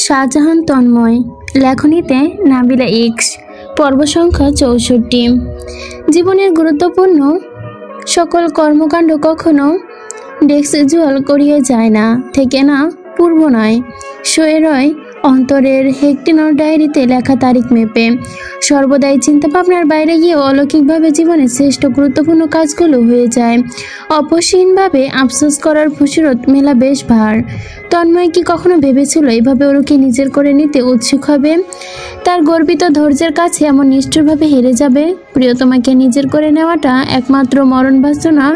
Shahjahan Tanmoy, লেখনীতে Nabila x, পর্ব সংখ্যা ৬৪। জীবনের গুরুত্বপূর্ণ সকল কর্মকাণ্ড কখনো ডেস্ক করিয়ে যায় না, থেকে না পূর্ব নয়, শুয়ে রয় অন্তরের হেক্টিনর ডায়েরিতে লেখা তারিখ মেপে। সর্বদাই চিন্তাভাবনার বাইরে গিয়েও অলৌকিকভাবে জীবনের শ্রেষ্ঠ গুরুত্বপূর্ণ কাজগুলো হয়ে যায়। অপসীনভাবে আফসোস করার ফুসরত মেলা বেশ ভার। তন্ময় কি কখনো ভেবেছিল এভাবে ওরকে নিজের করে নিতে উৎসুক হবে? তার গর্বিত ধৈর্যের কাছে এমন নিষ্ঠুরভাবে হেরে যাবে? প্রিয়তমাকে নিজের করে নেওয়াটা একমাত্র মরণ বাসনা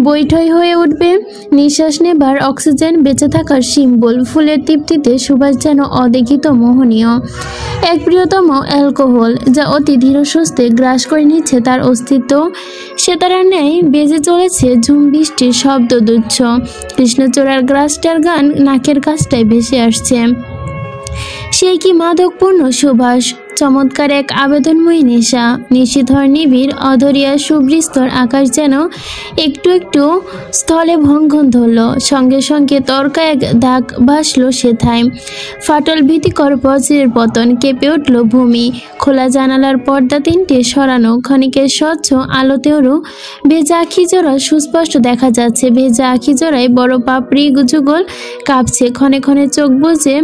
বৈঠই হয়ে উঠবে। নিঃশ্বাস নেবার অক্সিজেন, বেঁচে থাকার সিম্বল। ফুলের তৃপ্তিতে সুবাস যেন অদেখিত মোহনীয়। এক প্রিয়তম অ্যালকোহল, যা অতি ধীর সুস্থে গ্রাস করে নিচ্ছে তার অস্তিত্ব। সেতারার ন্যায় বেজে চলেছে ঝুম বৃষ্টির শব্দ দুচ্ছ। কৃষ্ণচূড়ার গ্রাসটার গান নাকের কাছটায় ভেসে আসছে। সেই কি মাদকপূর্ণ সুবাস, চমৎকার এক আবেদনময়ী নেশা। নিশীথর নিবিড় অধরিয়া সুবৃস্তর আকাশ যেন একটু একটু স্থলে ভঙ্গন ধরল। সঙ্গে সঙ্গে তর্কা এক দাগ ভাসল সেথায়। ফাটল ভীতিকর বজ্রের পতন, কেঁপে উঠল ভূমি। খোলা জানালার পর্দা তিনটে সরানো, ক্ষণিকের স্বচ্ছ আলোতেওরও ভেজা আখিজোড়া সুস্পষ্ট দেখা যাচ্ছে। ভেজা আখিজোড়ায় বড় পাপড়ি যুগল কাঁপছে। ক্ষণে ক্ষণে চোখ বুজে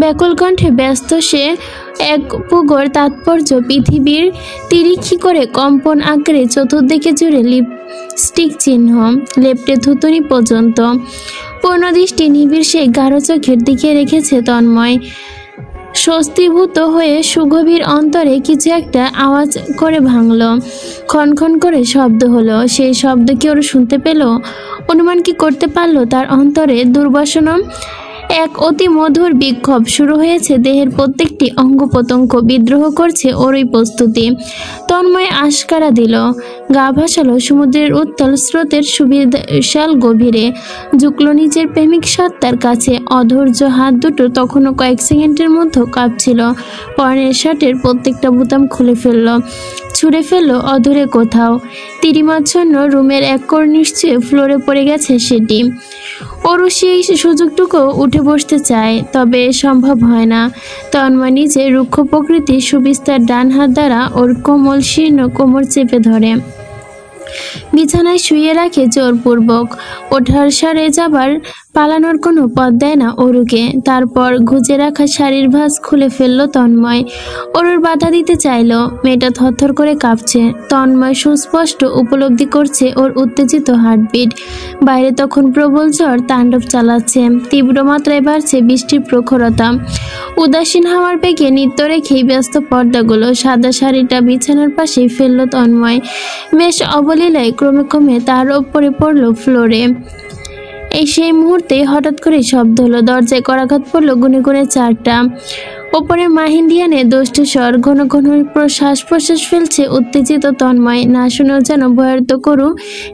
ব্যাকুল কণ্ঠে ব্যস্ত সে এক পুগর তাৎপর্য। পৃথিবীর তিরিক্ষি করে কম্পন আঁকড়ে চতুর্দিকে জুড়ে লিপস্টিক চিহ্ন, লেপ্টে থুতুনি পর্যন্ত। পূর্ণ দৃষ্টি নিবিড় সেই গাঢ় চোখের দিকে রেখেছে তন্ময়। স্বস্তিভূত হয়ে সুগভীর অন্তরে কিছু একটা আওয়াজ করে ভাঙল। ক্ষণ করে শব্দ হলো। সেই শব্দ কি ওরা শুনতে পেল? অনুমান কি করতে পারলো তার অন্তরে দুর্বাসনা? এক অতি মধুর বিক্ষোভ শুরু হয়েছে। দেহের প্রত্যেকটি অঙ্গ প্রত্যঙ্গ বিদ্রোহ করছে ওরই প্রস্তুতি। তন্ময় আশকারা দিল, গা ভাসালো সমুদ্রের উত্তাল স্রোতের সুবিশাল গভীরে। ঝুঁকল নিজের প্রেমিক সত্তার কাছে। অধৈর্য হাত দুটো তখনও কয়েক সেকেন্ডের মধ্যে কাঁপছিল। পরনের শার্টের প্রত্যেকটা বোতাম খুলে ফেলল, ছুঁড়ে ফেলল অদূরে কোথাও। তিরিমাচ্ছন্ন রুমের এক কোণ নিশ্চয়ই ফ্লোরে পড়ে গেছে সেটি। ওরও সেই সুযোগটুকু উঠে বসতে চায়, তবে সম্ভব হয় না। তন্ময় নিজে রুক্ষ প্রকৃতির সুবিস্তার ডান হাত দ্বারা ওর কোমল শীর্ণ কোমর চেপে ধরে বিছানায় শুয়ে রাখে জোরপূর্বক। ওঠার সারে যাবার পালানোর কোনো পথ দেয় না অরুকে। তারপর গুজে রাখা শাড়ির ভাঁজ খুলে ফেলল তন্ময়। অরুর বাধা দিতে চাইল। মেয়েটা থরথর করে কাঁপছে। তন্ময় সুস্পষ্ট উপলব্ধি করছে ওর উত্তেজিত হার্টবিট। বাইরে তখন প্রবল ঝড় তাণ্ডব চালাচ্ছে। তীব্র মাত্রায় বাড়ছে বৃষ্টির প্রখরতা। উদাসীন হাওয়ার বেগে নৃত্য রেখেই ব্যস্ত পর্দাগুলো। সাদা শাড়িটা বিছানার পাশেই ফেলল তন্ময়। বেশ অবলীলায় ক্রমে ক্রমে তার ওপরে পড়ল ফ্লোরে। সেই মুহূর্তে হঠাৎ করে শব্দ হলো। দরজায় করাঘাত পড়ল গুনে গুনে চারটা। ওপরে মাহিন্দিয়ানে দোষ্ট স্বর। ঘন ঘন শ্বাস প্রশ্বাস ফেলছে উত্তেজিত তন্ময়। না শুনেও যেন ভয়ার্ত করু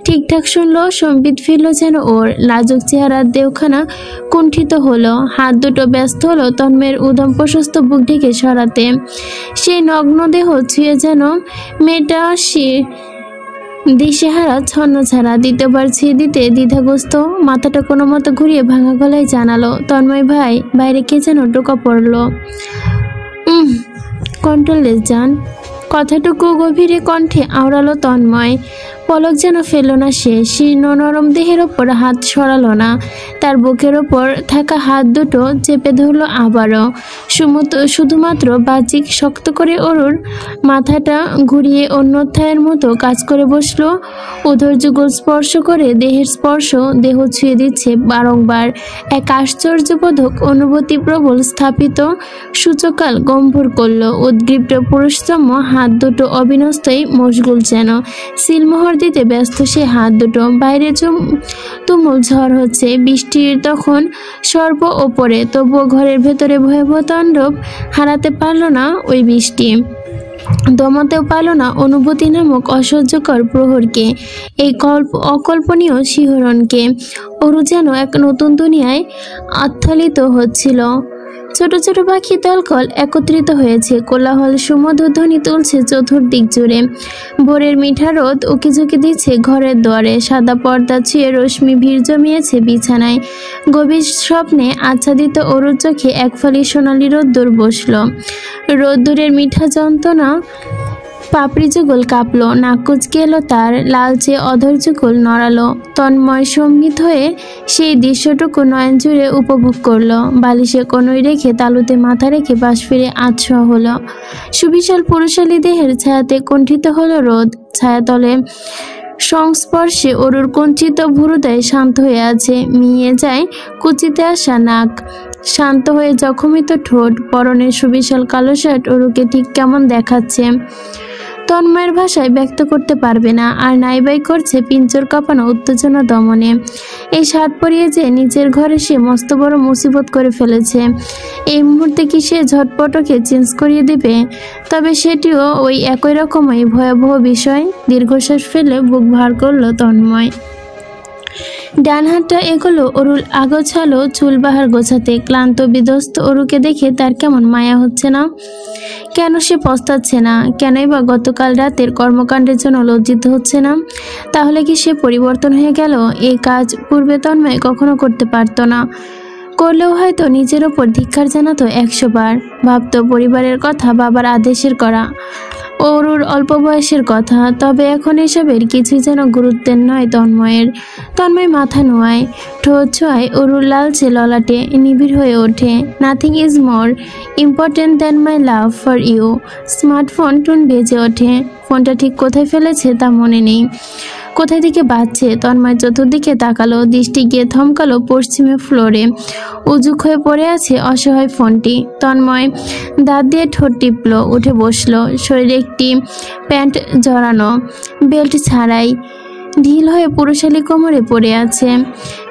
ঠিকঠাক শুনল। সম্বিত ফিরল যেন ওর। লাজুক চেহারার দেওখানা কুণ্ঠিত হলো। হাত দুটো ব্যস্ত হলো তন্ময়ের উদম প্রশস্ত বুক ঢেকে সরাতে। সেই নগ্ন দেহ ছুঁয়ে যেন মেয়েটা দিশেহারা ছন্ন ছাড়া। দ্বিতীয়বার ছেড়ে দিতে দ্বিধাগ্রস্ত। মাথাটা কোনো মতো ঘুরিয়ে ভাঙা গলায় জানালো, তন্ময় ভাই। বাইরে কে যেন টোকা পড়ল। কন্ট্রোললেস যান। কথাটুকু গভীরে কণ্ঠে আওড়ালো তন্ময়। পলক যেন ফেলল না সে। শীর্ণ নরম দেহের ওপর হাত সরালো না। তার বুকের ওপর থাকা হাত দুটো চেপে ধরল আবারও। শুধুমাত্র বাহ্যিক শক্ত করে অরুর মাথাটা ঘুরিয়ে অন্যথায়ের মতো কাজ করে বসলো। উদরযুগল স্পর্শ করে দেহের স্পর্শ দেহ ছুঁয়ে দিচ্ছে বারংবার। এক আশ্চর্যবোধক অনুভূতি প্রবল স্থাপিত সূচকাল গম্ভীর করল। উদ্গ্রীব পুরুষতম হাত দুটো অবিনস্তই মশগুল যেন। সিলমোহর দিতে ব্যস্ত সে হাত দুটো। বাইরে তুমুল ঝড় হচ্ছে। বৃষ্টির তখন সর্ব ওপরে। তবুও ঘরের ভেতরে ভয়াবহ তাণ্ডব হারাতে পারল না ওই বৃষ্টি। দমাতেও পারল না অনুভূতি নামক অসহ্যকর প্রহরকে, এই অকল্পনীয় শিহরণকে। অরু যেন এক নতুন দুনিয়ায় আচ্ছাদিত হচ্ছিল। ছোট ছোট পাখি দলকল একত্রিত হয়েছে, কোলাহল সুমধুর ধ্বনি তুলছে চতুর্দিক জুড়ে। ভোরের মিঠা রোদ উকিঝুঁকি দিচ্ছে ঘরের দুয়ারে, সাদা পর্দা ছুঁয়ে রশ্মি ভিড় জমিয়েছে বিছানায়। গভীর স্বপ্নে আচ্ছাদিত অরুর চোখে এক ফালি সোনালি রোদ্দুর বসল। রোদ্দুরের মিঠা যন্ত্রণা পাপড়ি যুগল কাঁপলো, নাক কুচকে এলো তার, লালচে অধর যুগল নড়ালো। তন্ময় সম্মিত হয়ে সেই দৃশ্যটুকু নয়ন জুড়ে উপভোগ করলো। বালিশে কনুই রেখে তালুতে মাথা রেখে বাস ফিরে আচ্ছা হলো। সুবিশাল পুরুষালী দেহের ছায়াতে কুণ্ঠিত হলো রোদ। ছায়াতলে সংস্পর্শে অরুর কুঞ্চিত ভুরুদয় শান্ত হয়ে আছে, মিয়ে যায় কুচিতে আসা নাক, শান্ত হয়ে জখমিত ঠোঁট। পরনের সুবিশাল কালো শার্ট অরুকে ঠিক কেমন দেখাচ্ছে তন্ময়ের ভাষায় ব্যক্ত করতে পারবে না, আর নাইবাই করছে পিঞ্চর কাঁপানো উত্তেজনা দমনে। এই শার্ট পরিয়ে যে নিজের ঘরে সে মস্ত বড় মুসিবত করে ফেলেছে। এই মুহূর্তে কি সে ঝটপটকে চেঞ্জ করিয়ে দেবে? তবে সেটিও ওই একই রকমই ভয়াবহ বিষয়। দীর্ঘশ্বাস ফেলে বুক ভার করলো তন্ময়। ডান হাতটা এগোলো অরুল আগোছালো চুলবাহার গোছাতে। ক্লান্ত বিধ্বস্ত অরুকে দেখে তার কেমন মায়া হচ্ছে না। কেন সে পস্তাচ্ছে না? কেনই বা গতকাল রাতের কর্মকাণ্ডের জন্য লজ্জিত হচ্ছে না? তাহলে কি সে পরিবর্তন হয়ে গেল? এই কাজ পূর্বে তন্ময় কখনো করতে পারত না। করলেও হয়তো নিজের ওপর ধিক্কার জানাতো 100 বার। ভাবত পরিবারের কথা, বাবার আদেশের করা, অরুর অল্প বয়সের কথা। তবে এখন এসবের কিছুই যেন গুরুত্বের নয় তন্ময়ের। তন্ময় মাথা নোয়ায়, ঠোঁট ছোঁয়ায় অরুর লালচে ললাটে, নিবিড় হয়ে ওঠে। Nothing is more important than my love for you. Smartphone tune বেজে ওঠে। ফোনটা ঠিক কোথায় ফেলেছে তা মনে নেই। কোথায় থেকে বাজছে? তন্ময় চতুর্দিকে তাকালো, দৃষ্টি গিয়ে থমকালো পশ্চিমে ফ্লোরে। উজুক হয়ে পড়ে আছে অসহায় ফোনটি। তন্ময় দাঁত দিয়ে ঠোঁট টিপল, উঠে বসলো। শরীরে একটি প্যান্ট জড়ানো, বেল্ট ছাড়াই ঢিল হয়ে পুরুষালী কোমরে পড়ে আছে।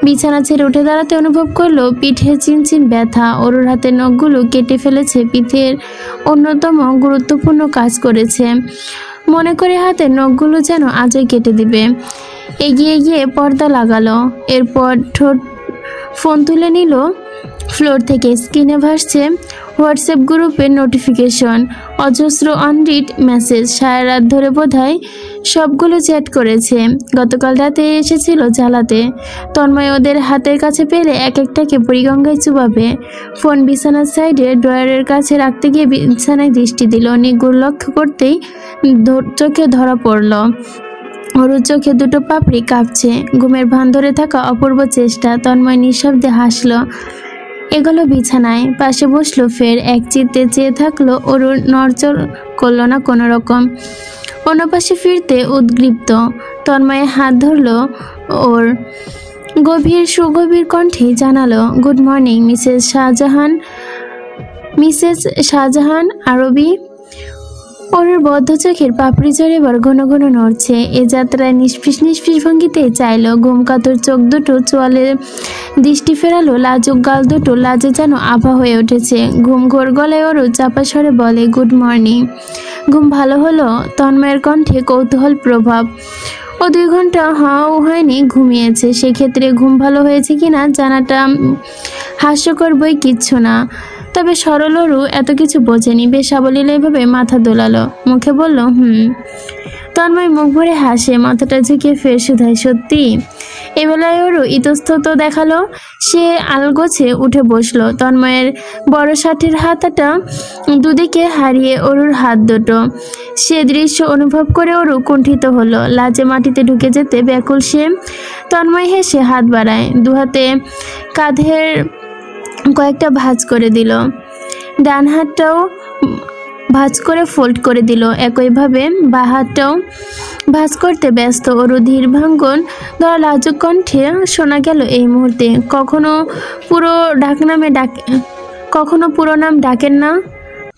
বিছানা ছেড়ে উঠে দাঁড়াতে অনুভব করলো পিঠে চিনচিন ব্যথা। অরুর হাতের নখগুলো কেটে ফেলেছে, পিঠের অন্যতম গুরুত্বপূর্ণ কাজ করেছে। মনে করে হাতের নখগুলো যেন আজই কেটে দিবে। এগিয়ে গিয়ে পর্দা লাগালো। এরপর ফোন তুলে নিল ফ্লোর থেকে। স্ক্রিনে ভাসছে হোয়াটসঅ্যাপ গ্রুপের নোটিফিকেশন, অজস্র অনরিড মেসেজ। সারা রাত ধরে বোধহয় সবগুলো চ্যাট করেছে। গতকাল রাতে এসেছিল জ্বালাতে। তন্ময় ওদের হাতের কাছে পেলে এক একটাকে পরিগঙ্গায় চুবাবে। ফোন বিছানার সাইডে ড্রয়ারের কাছে রাখতে গিয়ে বিছানায় দৃষ্টি দিল। নিগুড় লক্ষ্য করতেই চোখে ধরা পড়ল অরুর চোখে দুটো পাপড়ি কাঁপছে। ঘুমের ভান ধরে থাকা অপূর্ব চেষ্টা। তন্ময় নিঃশব্দে হাসল, এগোলো বিছানায়, পাশে বসলো। ফের এক চিত্তে চেয়ে থাকলো। অরুর নড়চড় করলো না কোনো রকম। অন্য পাশে ফিরতে উদ্গ্রীব্ত। তন্ময়ে হাত ধরলো ওর। সুগভীর কণ্ঠে জানালো, গুড মর্নিং মিসেস শাহজাহান আরবি। অরুর বদ্ধ চোখের পাপড়ি জড়ে এবার ঘন ঘন নড়ছে। এ যাত্রায় নিষ্ফিস ভঙ্গিতে চাইল। ঘুমকাতর চোখ দুটো চোয়ালে দৃষ্টি ফেরালো। লাজুক গাল দুটো লাজে যেন আভা হয়ে উঠেছে। ঘুমঘোর গলায় অরু চাপা স্বরে বলে, গুড মর্নিং। ঘুম ভালো হলো? তন্ময়ের কণ্ঠে কৌতূহল প্রভাব। ও 2 ঘন্টা হাও হয়নি ঘুমিয়েছে। সেক্ষেত্রে ঘুম ভালো হয়েছে কিনা জানাটা হাস্যকর বই কিচ্ছু না। তবে সরল অরু এত কিছু বোঝেনি। বেশ সাবলীল এভাবে মাথা দোলালো, মুখে বলল, তন্ময় মুখ ভরে হাসে, মাথাটা ঝুঁকিয়ে ফের শুধায়, সত্যি? এবেলায় অরু ইতস্তত দেখালো। সে আলগোছে উঠে বসলো। তন্ময়ের বড় ষাটের হাতাটা দুদিকে হারিয়ে অরুর হাত দুটো। সে দৃশ্য অনুভব করে অরু কুণ্ঠিত হলো। লাজে মাটিতে ঢুকে যেতে ব্যাকুল সে। তন্ময় হেসে হাত বাড়ায়, দুহাতে কাঁধের কয়েকটা ভাঁজ করে দিল। ডান হাতটাও ভাঁজ করে ফোল্ড করে দিল। একইভাবে বাঁ হাতটাও ভাঁজ করতে ব্যস্ত। অরু ধীর ভাঙ্গন ধরা লাজুক কণ্ঠে শোনা গেল এই মুহূর্তে, কখনো পুরো নাম ডাকেন না?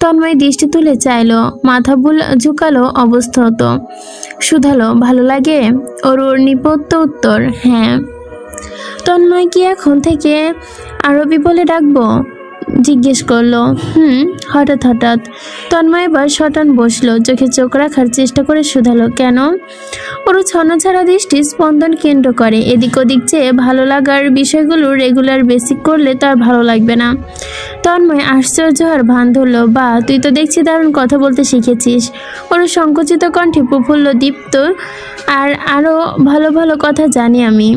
তন্ময় দৃষ্টি তুলে চাইল, মাথা ঝুঁকালো অবস্থত। শুধালো, ভালো লাগে? অরুর নিপত্য উত্তর, হ্যাঁ। তন্ময় কি এখন থেকে আরবি বলে ডাকবো? জিজ্ঞেস করলো। হঠাৎ হঠাৎ। তন্ময় এবার শটান বসলো, চোখে চোখ রাখার চেষ্টা করে শুধালো, কেন? ওর ছন্নছাড়া দৃষ্টি স্পন্দন কেন্দ্র করে। এদিক ওদিক চেয়ে ভালো লাগার বিষয়গুলো রেগুলার বেসিক করলে তার ভালো লাগবে না। তন্ময় আশ্চর্য আর ভান ধরল, বা তুই তো দেখছি দারুণ কথা বলতে শিখেছিস। ওর সংকুচিত কণ্ঠে প্রফুল্ল দীপ্ত, আর আরও ভালো ভালো কথা জানি আমি,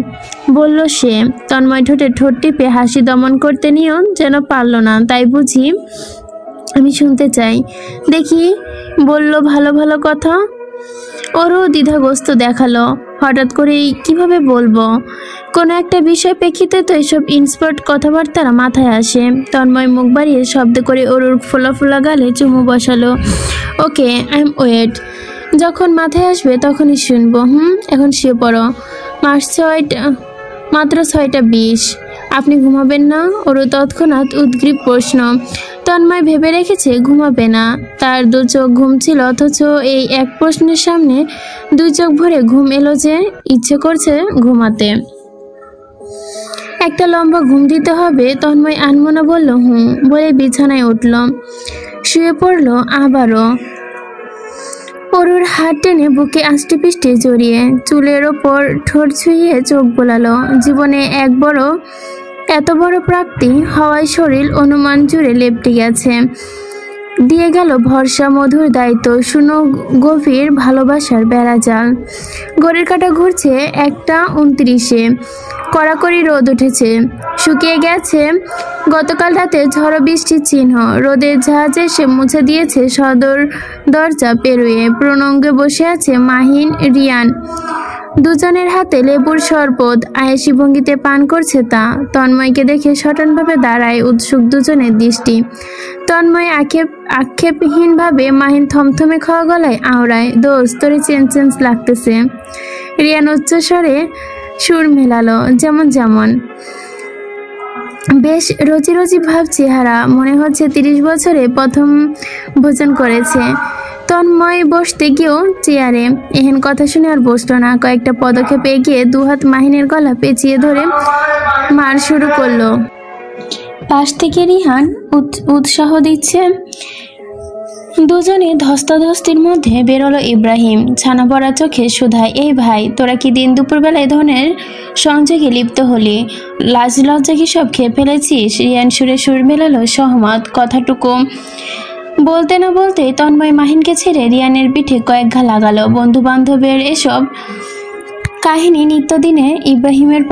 বলল সে। তন্ময় ঠোঁটে ঠোঁট টিপে হাসি দমন করতে নিয়েও যেন পারল না। তাই বুঝি? আমি শুনতে চাই। দেখি, বলল ভালো ভালো কথা। ওরও দ্বিধাগ্রস্ত দেখালো। হঠাৎ করেই কিভাবে বলবো? কোনো একটা বিষয় প্রেক্ষিতে তো এসব ইনস্পার্ট কথাবার্তা মাথায় আসে। তন্ময় মুখ বাড়িয়ে শব্দ করে ওর ফোলা ফোলা গালে চুমু বসালো। ওকে, আই এম ওয়েট। যখন মাথায় আসবে তখনই শুনবো। এখন শুয়ে পড়ো। মাত্র 6:20। আপনি ঘুমাবেন না? ওরও তৎক্ষণাৎ উদ্গ্রীব প্রশ্ন। তন্ময় ভেবে রেখেছে ঘুমাবে না। তার দু চোখ ঘুম ছিল, অথচ এই এক প্রশ্নের সামনে দুই চোখ ভরে ঘুম এলো যে ইচ্ছে করছে ঘুমাতে। একটা লম্বা ঘুম দিতে হবে। তন্ময় আনমনা বলল বলে বিছানায় উঠল, শুয়ে পড়ল আবারও। অরুর হাত টেনে বুকে আষ্টে পিষ্টে জড়িয়ে চুলের ওপর ঠোঁট ছুঁয়ে চোখ বোলালো। জীবনে এত বড় প্রাপ্তি হওয়ায় শরীর অনুমান জুড়ে লেপটে গেছে। দিয়ে গেল ভরসা, মধুর দায়িত্ব, শুনো গভীর ভালোবাসার বেড়াজাল। ঘড়ির কাঁটা ঘুরছে 1:29। কড়াকড়ি রোদ উঠেছে, শুকিয়ে গেছে গতকাল রাতে ঝড়ো বৃষ্টির চিহ্ন। রোদের জাহাজে সে মুছে দিয়েছে সদর দরজা পেরুয়ে। প্রণঙ্গে বসে আছে মাহিন, রিয়ান। দুজনের হাতে লেবুর শরবত আয়েশি ভঙ্গিতে পান করছে তা। তন্ময়কে দেখে সটানভাবে দাঁড়ায় উৎসুক দুজনের দৃষ্টি। তন্ময় আক্ষেপহীনভাবে, মাহিন থমথমে খাওয়া গলায় আওড়ায়, দোস্ত তোরে চেঞ্জ লাগতেছে। রিয়ান উচ্চস্বরে সুর মেলালো, যেমন বেশ রোজি রোজি ভাব চেহারা, মনে হচ্ছে 30 বছরে প্রথম ভোজন করেছে। তন্ময় বসতে গিয়েও চেয়ারে। এহেন কথা শুনে আর বসলো না। কয়েকটা পদক্ষেপ এগিয়ে দুহাত মাহিনের গলা পেঁচিয়ে ধরে মার শুরু করলো। পাশ থেকে রিহান উৎসাহ দিচ্ছে। দুজনে ধস্তাধস্তির মধ্যে বেরোলো ইব্রাহিম। ছানা পড়া চোখে শুধায়, এই ভাই, তোরা কি দিন দুপুরবেলা এ ধরনের সংযোগে লিপ্ত হলি? লাজ লজ্জা কি সব খেয়ে ফেলেছিস? রিয়ান সুরে সুর মেলালো সহমত। কথাটুকু বলতে না বলতেই তন্ময় মাহিনকে ছেড়ে রিয়ানের পিঠে কয়েক ঘা লাগালো। বন্ধু বান্ধবের এসব কাহিনী নিত্যদিনে ইব্রাহিমের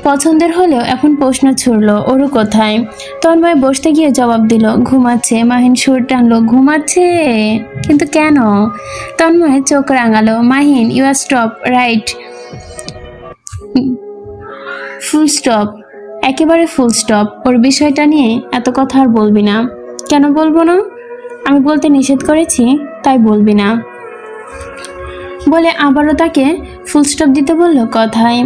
পছন্দের হলেও এখন প্রশ্ন ছুড়ল, ওরও কোথায়? তন্ময় বসতে গিয়ে জবাব দিল, ঘুমাচ্ছে। মাহিন সুর টানলো, ঘুমাচ্ছে? কিন্তু কেন? তন্ময় চোখ রাঙালো। Mahin, you are stop right, full stop, একেবারে ফুল স্টপ। ওর বিষয়টা নিয়ে এত কথা আর বলবি না। কেন বলবো না? আমি বলতে নিষেধ করেছি, তাই বলবি না বলে আবারও তাকে ফুল স্টপ দিতে বলল কথায়।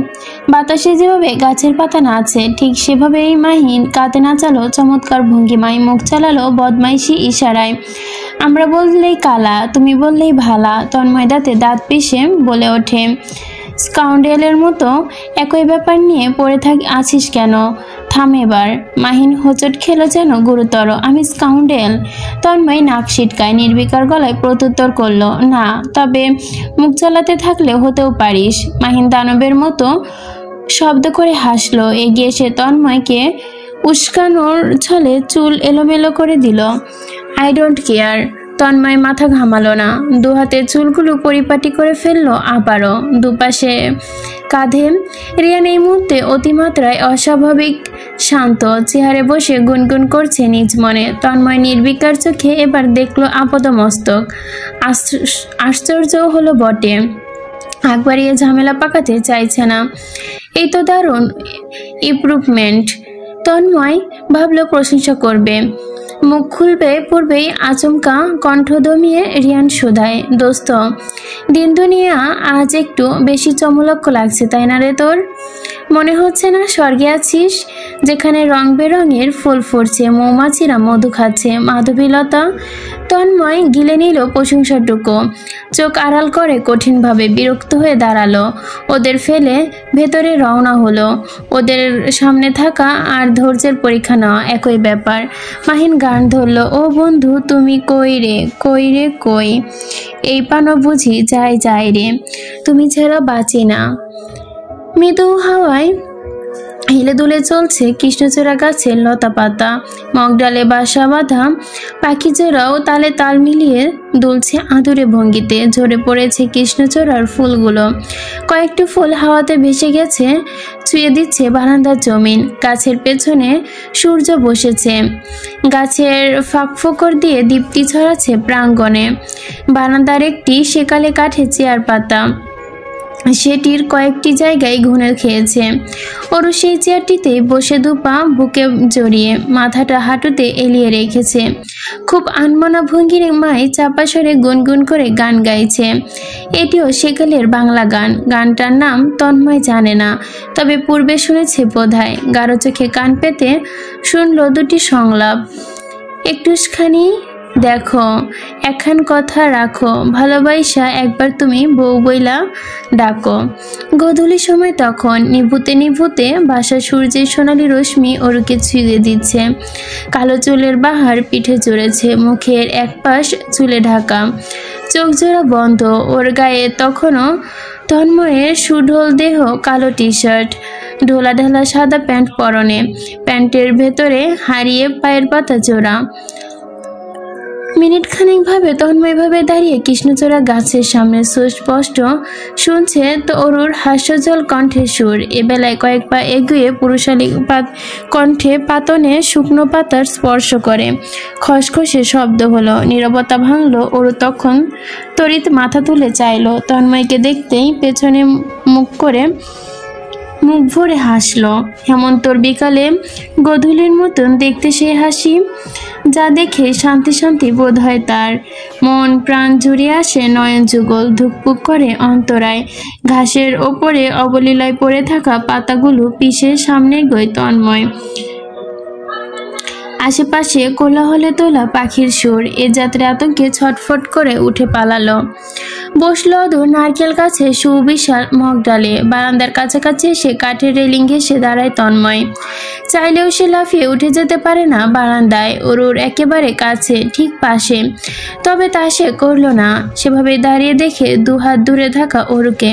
বাতাসে যেভাবে গাছের পাতা নাচে ঠিক সেভাবেই মাহিন কাঁধে নাচালো চমৎকার ভঙ্গিমায়, মুখ চালালো বদমাইশি ইশারায়। আমরা বললেই কালা, তুমি বললেই ভালা। তন্ময় দাঁতে দাঁত পিষে বলে ওঠে, স্কাউন্ডেলের মতো একই ব্যাপার নিয়ে পড়ে আছিস কেন? থাম এবার। মাহিন হোঁচট খেলো যেন গুরুতর, আমি স্কাউন্ডেল? তন্ময় নাক সিটকায় নির্বিকার গলায় প্রত্যুত্তর করলো, না, তবে মুখ চালাতে থাকলে হতেও পারিস। মাহিন দানবের মতো শব্দ করে হাসলো। এগিয়ে এসে তন্ময়কে উস্কানোর ছলে চুল এলোমেলো করে দিল। I don't care. তন্ময় মাথা ঘামালো না, দুহাতে চুলগুলো পরিপাটি করে ফেললো আবারও দুপাশে কাঁধে। রিয়ান এই মুহূর্তে অতিমাত্রায় অস্বাভাবিক শান্ত চেহারে বসে গুনগুন করছে নিজ মনে। তন্ময় নির্বিকার চোখে এবার দেখলো আপাদমস্তক। আশ্চর্যও হলো বটে, আগ বাড়িয়ে ঝামেলা পাকাতে চাইছে না। এই তো দারুণ ইমপ্রুভমেন্ট। তন্ময় ভাবলো প্রশংসা করবে, মুখ খুলবে পূর্বেই আচমকা কণ্ঠ দমিয়ে রিয়ান শোধায়, দোস্ত, দিন দুনিয়া আজ একটু বেশি চমলক্ষ লাগছে তাই না রে তোর? মনে হচ্ছে না স্বর্গে আছিস, যেখানে রং বেরঙের ফুল ফুটছে, মৌমাছিরা মধু খাচ্ছে, মাধবীলতা। তন্ময় গিলে নিল প্রশংসাটুকু, চোখ আড়াল করে কঠিনভাবে বিরক্ত হয়ে দাঁড়ালো। ওদের ফেলে ভেতরে রওনা হলো। ওদের সামনে থাকা আর ধৈর্যের পরীক্ষা নেওয়া একই ব্যাপার। মাহিন গান ধরল, ও বন্ধু তুমি কই রে, কই রে কই, এই পানো বুঝি যাই যাই রে, তুমি ছাড়া বাঁচি না। মৃদু হাওয়ায় হেলে দুলে চলছে কৃষ্ণচূড়া গাছের লতা পাতা, মগডালে বাসা বাঁধা পাখি জোড়াও তালে তাল মিলিয়ে দুলছে আদুরে ভঙ্গিতে। ঝরে পড়েছে কৃষ্ণচূড়ার ফুলগুলো, কয়েকটি ফুল হাওয়াতে ভেসে গেছে, ছুঁয়ে দিচ্ছে বারান্দার জমিন। গাছের পেছনে সূর্য বসেছে, গাছের ফাঁকফোকর দিয়ে দীপ্তি ছড়াচ্ছে প্রাঙ্গণে। বারান্দার একটি সেকালে কাঠে চেয়ার পাতা, সেটির কয়েকটি জায়গায় ঘুণে খেয়েছে। ওরু সেই চেয়ারটিতেই বসে দুপা বুকে জড়িয়ে মাথাটা হাঁটুতে এলিয়ে রেখেছে। খুব আনমনা ভঙ্গির মায় চাপা স্বরে গুনগুন করে গান গাইছে। এটিও সেকালের বাংলা গান। গানটার নাম তন্ময় জানে না, তবে পূর্বে শুনেছে বোধহয়। গাঢ় চোখে কান পেতে শুনল দুটি সংলাপ, একটুখানি দেখো, একখান কথা রাখো, ভালোবাসা একবার তুমি বউ বইলা ডাকো। গোধূলি সময় তখন নিভুতে নিভুতে বাসা সূর্যের সোনালি রশ্মি ওরুকে ছুঁয়ে দিচ্ছে। কালো চুলের বাহার পিঠে জড়েছে, মুখের এক পাশ চুলে ঢাকা, চোখ জোড়া বন্ধ। ওর গায়ে তখনও তন্ময়ের সুঢল দেহ, কালো টি শার্ট, ঢোলা ঢালা সাদা প্যান্ট পরনে, প্যান্টের ভেতরে হারিয়ে পায়ের পাতা জোড়া। মিনিট খানিক ভাবে তন্ময়ভাবে দাঁড়িয়ে কৃষ্ণচূড়া গাছের সামনে সুস্পষ্ট শুনছে তো অরুর হাস্যজল কণ্ঠে সুর। এবেলায় কয়েক পা এগিয়ে পুরুষালী কণ্ঠে পাতনে শুকনো পাতার স্পর্শ করে খসখসে শব্দ হলো। নীরবতা ভাঙল। অরু তখন তড়িৎ মাথা তুলে চাইল, তন্ময়কে দেখতেই পেছনে মুখ ভরে হাসল। হেমন্তর বিকালে গোধূলির মতন দেখতে সে হাসি, যা দেখে শান্তি শান্তি বোধ হয় তার। মন প্রাণ জুড়ে আসে নয়ন যুগল, ধুকপুক করে অন্তরায়। ঘাসের ওপরে অবলীলায় পড়ে থাকা পাতাগুলো পিষে সামনে গই তন্ময়। আশেপাশে কোলাহলে তোলা পাখির সুর। এ যাত্রা আতঙ্কে ছটফট করে উঠে পালালো। বসল অদূর নারকেল গাছে সুবিশাল মগডালে। বারান্দার কাছাকাছি এসে কাঠের রেলিং ঘেঁষে দাঁড়ায় তন্ময়। চাইলেও সে লাফিয়ে উঠে যেতে পারে না বারান্দায়, অরুর একেবারে কাছে, ঠিক পাশে। তবে তা সে করল না। সেভাবে দাঁড়িয়ে দেখে দুহাত দূরে থাকা অরুকে।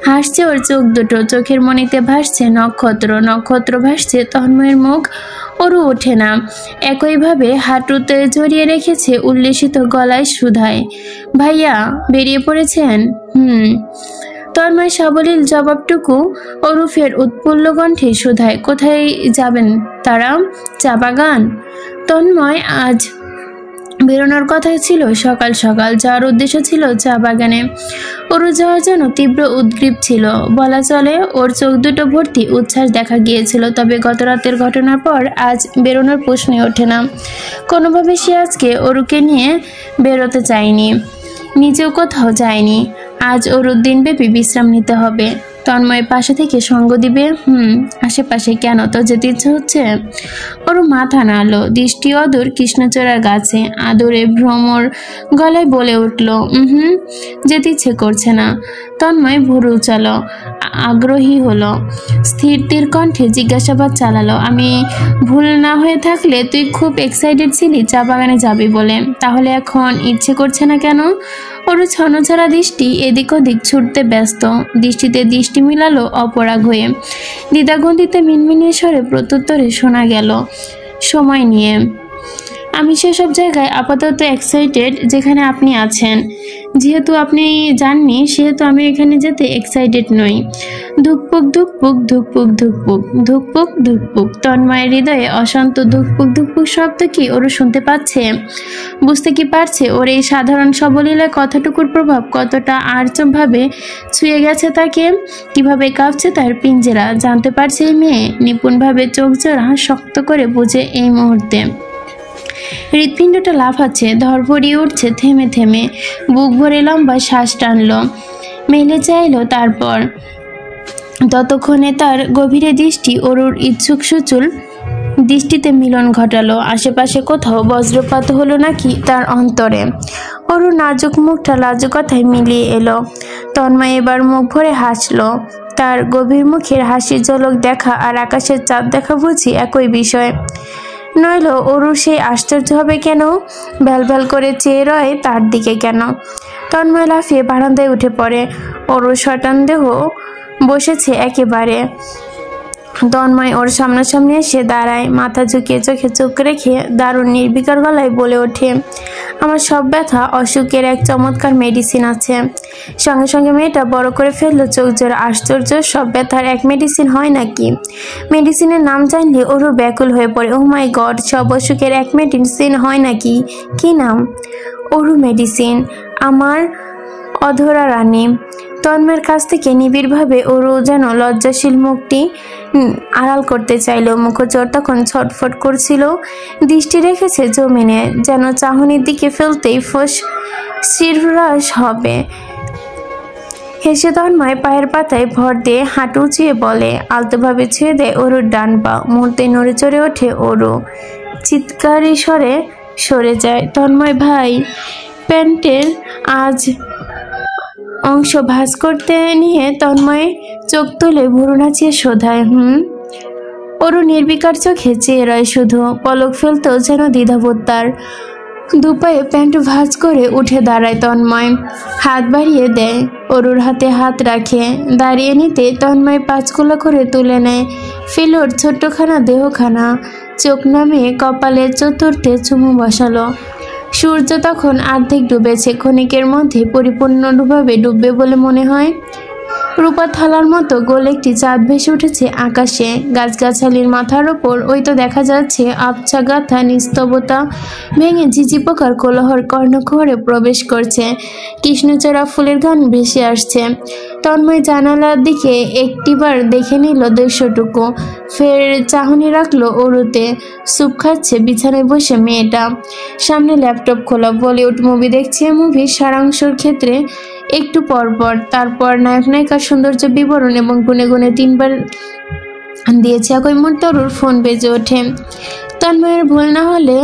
হাসছে ওর চোখ দুটো, চোখের মণিতে ভাসছে নক্ষত্র, নক্ষত্র ভাসছে তন্ময়ের মুখ। অরু ওঠে না। একইভাবে হাঁটুতে জড়িয়ে রেখেছে উল্লেসিত গলায় সুধায়, ভাইয়া বেরিয়ে পড়েছেন? তন্ময় সাবলীল জবাবটুকু অরুফের উৎফুল্ল কণ্ঠে সুধায়, কোথায় যাবেন তারা? চা বাগান। তন্ময় আজ বেরোনোর কথা ছিল সকাল সকাল, যাওয়ার উদ্দেশ্য ছিল চা বাগানে। অরু যাওয়ার জন্য তীব্র উদ্গ্রীব ছিল বলা চলে। ওর চোখ দুটো ভর্তি উচ্ছ্বাস দেখা গিয়েছিল। তবে গত রাতের ঘটনার পর আজ বেরোনোর প্রশ্নই ওঠে না। কোনোভাবে সে আজকে অরুকে নিয়ে বেরোতে চায়নি, নিজেও কোথাও যায়নি। আজ অরুর দিনব্যাপী বিশ্রাম নিতে হবে। তন্ময় পাশে থেকে সঙ্গ দিবে। আশেপাশে কেন, তো যেতে ইচ্ছে হচ্ছে। অরু মাথা নাড়ল, দৃষ্টি অদূর কৃষ্ণচূড়ার গাছে। আদরে ভ্রমর গলায় বলে উঠল, যেতে ইচ্ছে করছে না। তন্ময় ভুরু উচালো, আগ্রহী হলো। স্থির তীর কণ্ঠে জিজ্ঞাসাবাদ চালালো, আমি ভুল না হয়ে থাকলে তুই খুব এক্সাইটেড ছিলি চা বাগানে যাবি বলে, তাহলে এখন ইচ্ছে করছে না কেন? অরু ছন্নছাড়া দৃষ্টি এদিক ওদিক ছুটতে ব্যস্ত। দৃষ্টিতে দৃষ্টি মিলালো অপরাগ হয়ে। দ্বিধাগন্ধিত মিনমিনিয়ে স্বরে প্রত্যুত্তরে শোনা গেল, সময় নিয়ে। আমি সেসব জায়গায় আপাতত এক্সাইটেড যেখানে আপনি আছেন। যেহেতু আপনি জাননি, সেহেতু আমি এখানে যেতে এক্সাইটেড নই। ধুকপুক ধুকপুক ধুকপুক ধুকপুক ধুকপুক ধুকপুক। তন্ময়ের হৃদয়ে অশান্ত ধুকপুক ধুকপুক শব্দ কি ওরও শুনতে পাচ্ছে? বুঝতে কি পারছে ওর এই সাধারণ সবলীলায় কথাটুকুর প্রভাব কতটা আর্চভাবে ছুঁয়ে গেছে তাকে? কিভাবে কাঁপছে তার পিঞ্জেরা জানতে পারছে এই মেয়ে। নিপুণভাবে চোখ জোড়া শক্ত করে বুঝে এই মুহূর্তে হৃৎপিণ্ডটা লাফাচ্ছে, ধরপড়িয়ে উঠছে থেমে থেমে। বুক ভরে লম্বা শ্বাস টানলো, মেলে চাইলো, তারপর ততক্ষণে তার গভীরে দৃষ্টি অরুর ইচ্ছুক সুচুল দৃষ্টিতে মিলন ঘটালো। আশেপাশে কোথাও বজ্রপাত হলো নাকি তার অন্তরে। অরুর নাজুক মুখটা লাজুক কথায় মিলিয়ে এলো। তন্ময় এবার মুখ ভরে হাসলো। তার গভীর মুখের হাসির ঝলক দেখা আর আকাশের চাঁদ দেখা বুঝি একই বিষয়। নইলে অরুর সেই আশ্চর্য হবে কেন? ভ্যালভ্যাল করে চেয়ে রয় তার দিকে কেন? তন্ময় লাফিয়ে বারান্দায় উঠে পড়ে। অরুর শটান দেহ বসেছে একেবারে। তন্ময় ওর সামনাসামনি এসে দাঁড়ায়, মাথা ঝুঁকিয়ে চোখে চোখ রেখে দারুণ নির্বিকার গলায় বলে ওঠে, আমার সব ব্যথা অসুখের এক চমৎকার মেডিসিন আছে। সঙ্গে সঙ্গে মেয়েটা বড় করে ফেললো চোখ জোর। আশ্চর্য, সব ব্যথার এক মেডিসিন হয় নাকি? মেডিসিনের নাম জানলে ওরও ব্যাকুল হয়ে পড়ে। ও মাই গড, সব অসুখের এক মেডিসিন হয় নাকি? কি নাম? অরু মেডিসিন, আমার অধরা রানী। তন্ময়ের কাছ থেকে নিবিড়ভাবে অরু যেন লজ্জাশীল মুখটি আড়াল করতে চাইল। মুখচোর তখন ছটফট করছিল। দৃষ্টি রেখেছে জমিনে, যেন চাহনির দিকে ফেলতেই ফোঁস শিররাস হবে। হেসে তন্ময় পায়ের পাতায় ভর দিয়ে হাঁটু উঁচিয়ে বলে, আলতোভাবে ছুঁয়ে দেয় অরুর ডান পা। মুহূর্তে নড়ে চড়ে ওঠে অরু, চিৎকারী স্বরে সরে যায়। তন্ময় ভাই, প্যান্টের আজ অংশ ভাঁজ করতে নিয়ে তন্ময় চোখ তুলে ভুরু নাচিয়ে শোধায়, অরু নির্বিকার চোখে চেয়ে রয় শুধু। পলক ফেলতেও যেন দ্বিধাবোধ তার। দুপায়ে প্যান্ট ভাঁজ করে উঠে দাঁড়ায় তন্ময়, হাত বাড়িয়ে দেয়। অরুর হাতে হাত রাখে। দাঁড়িয়ে নিতে তন্ময় পাঁচকুলা করে তুলে নেয় ফিলোর ছোট্টখানা দেহখানা। চোখ নামিয়ে কপালের চতুর্থে চুমু বসালো। সূর্য তখন অর্ধেক ডুবেছে, ক্ষণিকের মধ্যে পরিপূর্ণভাবে ডুববে বলে মনে হয়। রূপা থালার মতো গোল একটি চাঁদ ভেসে উঠেছে আকাশে। গাছগাছালির মাথার ওপর ওই তো দেখা যাচ্ছে আবছা গাথা নিস্তবতা ভেঙে ঝিঝি পোকার কোলাহল কর্ণকুহরে প্রবেশ করছে। কৃষ্ণচূড়া ফুলের গান ভেসে আসছে। তন্ময় জানালার দিকে একটিবার দেখে নিল দৃশ্যটুকু, ফের চাহনি রাখলো অরুতে। স্যুপ খাচ্ছে বিছানায় বসে মেয়েটা, সামনে ল্যাপটপ খোলা। বলিউড মুভি দেখছে। মুভির সারাংশের ক্ষেত্রে একটু পরপর, তারপর নায়ক নায়িকার সৌন্দর্য বিবরণ এবং গুনে গুনে 3বার দিয়েছে। একই মুহূর্তে অরুর ফোন বেজে ওঠে। তন্ময়ের ভুল না হলে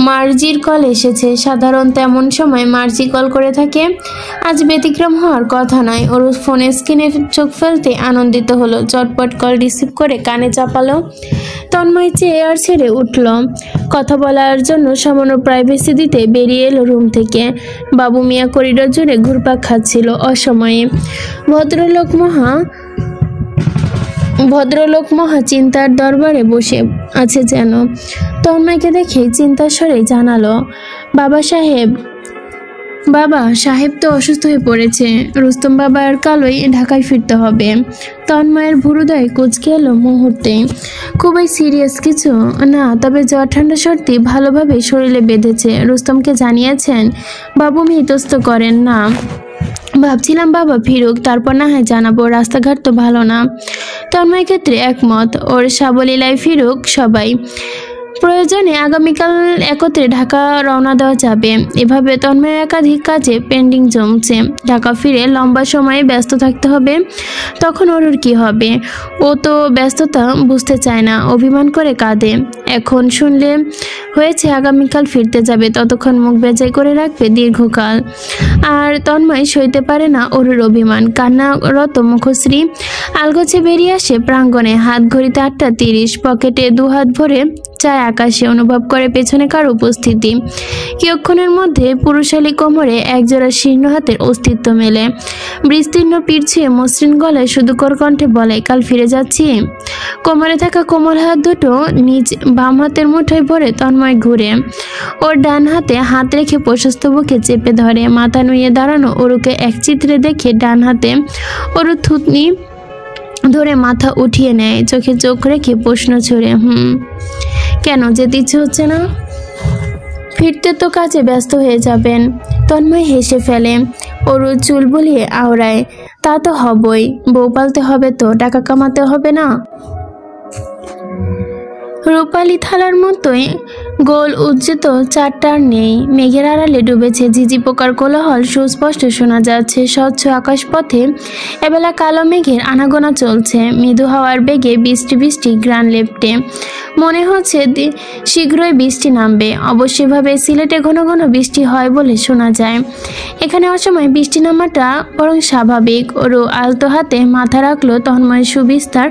মার্জির কল এসেছে। সাধারণত এমন সময় মার্জি কল করে থাকে, আজ ব্যতিক্রম হওয়ার কথা নয়। ওর ফোনের স্ক্রিনে চোখ ফেলতে আনন্দিত হলো। চটপট কল রিসিভ করে কানে চাপালো। তন্ময় চেয়ার ছেড়ে উঠল। কথা বলার জন্য সামান্য প্রাইভেসি দিতে বেরিয়ে এলো রুম থেকে। বাবু মিয়া করিডোর জুড়ে ঘুরপাক খাচ্ছিল অসময়ে। ভদ্রলোক মহা চিন্তার দরবারে বসে আছে যেন। তন্ময়কে দেখে চিন্তার স্বরে জানালো, বাবা সাহেব তো অসুস্থ হয়ে পড়েছে। রুস্তম বাবার কালই ঢাকায় ফিরতে হবে। তন্ময়ের ভুরুদয় কুঁচকে এলো মুহূর্তে। খুবই সিরিয়াস কিছু না, তবে জ্বর ঠান্ডা সর্দি ভালোভাবে শরীরে বেঁধেছে। রুস্তমকে জানিয়েছেন? বাবু ইতস্ত করেন না। ভাবছিলাম বাবা ফিরুক, তারপর না হয় জানাবো। রাস্তাঘাট তো ভালো না। তন্ময় ক্ষেত্রে একমত, ওর সাবলীলায় ফিরুক সবাই। প্রয়োজনে আগামীকাল একত্রে ঢাকা রওনা দেওয়া যাবে। এভাবে তন্ময় একাধিক কাজে পেন্ডিং জমছে। ঢাকা ফিরে লম্বা সময়ে ব্যস্ত থাকতে হবে। তখন ওর কি হবে? ও তো ব্যস্ততা বুঝতে চায় না, অভিমান করে কাঁদে। এখন শুনলে হয়েছে আগামীকাল ফিরতে যাবে, ততক্ষণ মুখ বেজায় করে রাখবে দীর্ঘকাল। আর তন্ময় সইতে পারে না ওর অভিমান। কান্নারত মুখশ্রী আলগোছে বেরিয়ে আসে প্রাঙ্গণে। হাত ঘড়িতে 8:30। পকেটে 2 হাত ভরে চায় আকাশে। অনুভব করে পেছনে কার উপস্থিতি। কিয়ক্ষণের মধ্যে পুরুষালী কোমরে একজোড়া শীর্ণ হাতের অস্তিত্ব মেলে। বিস্তীর্ণ পিঠ ছুঁয়ে মসৃণ গলায় সুদূকর কণ্ঠে বলে, কাল ফিরে যাচ্ছি। কোমরে থাকা কোমল হাত দুটো নিজ বাম হাতের মুঠোয় ভরে তন্ময় ঘুরে ওর ডান হাতে হাত রেখে প্রশস্ত বুকে চেপে ধরে। মাথা নুয়ে দাঁড়ানো ওরুকে একচিত্রে দেখে ডান হাতে ওর থুতনি ধরে মাথা উঠিয়ে নেয়। চোখে চোখ রেখে প্রশ্ন ছড়ে, কেন যেতে ইচ্ছে হচ্ছে না? ফিরতে তো কাজে ব্যস্ত হয়ে যাবেন। তন্ময় হেসে ফেলে। ওর চুল বুলিয়ে আওড়ায়, তা তো হবই। বউ পালতে হবে তো, টাকা কামাতে হবে না? রূপালী থালার মতোই গোল উজ্জিত চারটার নেই, মেঘের আড়ালে ডুবেছে ঝিঝি পোকার কোলাহল সুস্পষ্ট শোনা যাচ্ছে। স্বচ্ছ আকাশপথে এবেলা কালো মেঘের আনাগোনা চলছে, মৃদু হাওয়ার বেগে বৃষ্টি বৃষ্টি গ্রান লেপ্টে। মনে হচ্ছে শীঘ্রই বৃষ্টি নামবে। অবশ্যইভাবে সিলেটে ঘন ঘন বৃষ্টি হয় বলে শোনা যায়। এখানে অসময় বৃষ্টি নামাটা বরং স্বাভাবিক। ওরও আলতো হাতে মাথা রাখলো তন্ময় সুবিস্তার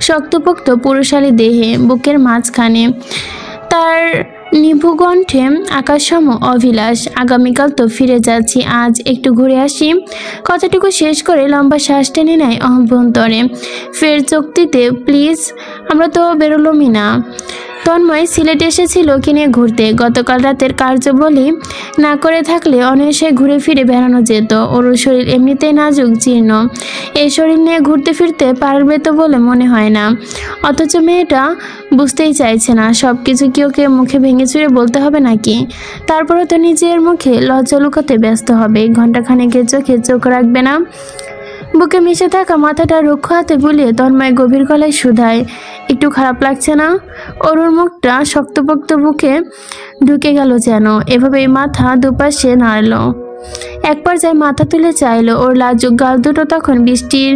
শক্তপোক্ত পুরুষালী দেহে, বুকের মাঝখানে। তার নিভু কণ্ঠে আকাশসম অভিলাষ। আগামীকাল তো ফিরে যাচ্ছি, আজ একটু ঘুরে আসি। কথাটুকু শেষ করে লম্বা শ্বাস টেনে নেয় অভ্যন্তরে। ফের চুক্তিতে প্লিজ, আমরা তো বেরোলামই না। তন্ময় সিলেট এসেছিল কিনে ঘুরতে। গতকাল রাতের কার্যবলী না করে থাকলে অনায়াসে ঘুরে ফিরে বেড়ানো যেত। ওর শরীর এমনিতেই নাজুক জীর্ণ, এই শরীর নিয়ে ঘুরতে ফিরতে পারবে তো বলে মনে হয় না। অথচ মেয়েটা বুঝতেই চাইছে না। সব কিছু কি ওকে মুখে ভেঙে চুরে বলতে হবে নাকি? তারপরে তো নিজের মুখে লজ্জা লুকাতে ব্যস্ত হবে। ঘণ্টাখানেকের চোখে চোখ রাখবে না। বুকে মিশে থাকা মাথাটা রুক্ষ হাতে বুলিয়ে তন্ময় গভীর গলায় শুধায়, একটু খারাপ লাগছে না? অরুর মুখটা শক্তপোক্ত বুকে ঢুকে গেল যেন। এভাবেই মাথা দুপাশে নাড়ল। এক পর্যায়ে মাথা তুলে চাইল। ওর লাজুক গাল দুটো তখন বৃষ্টির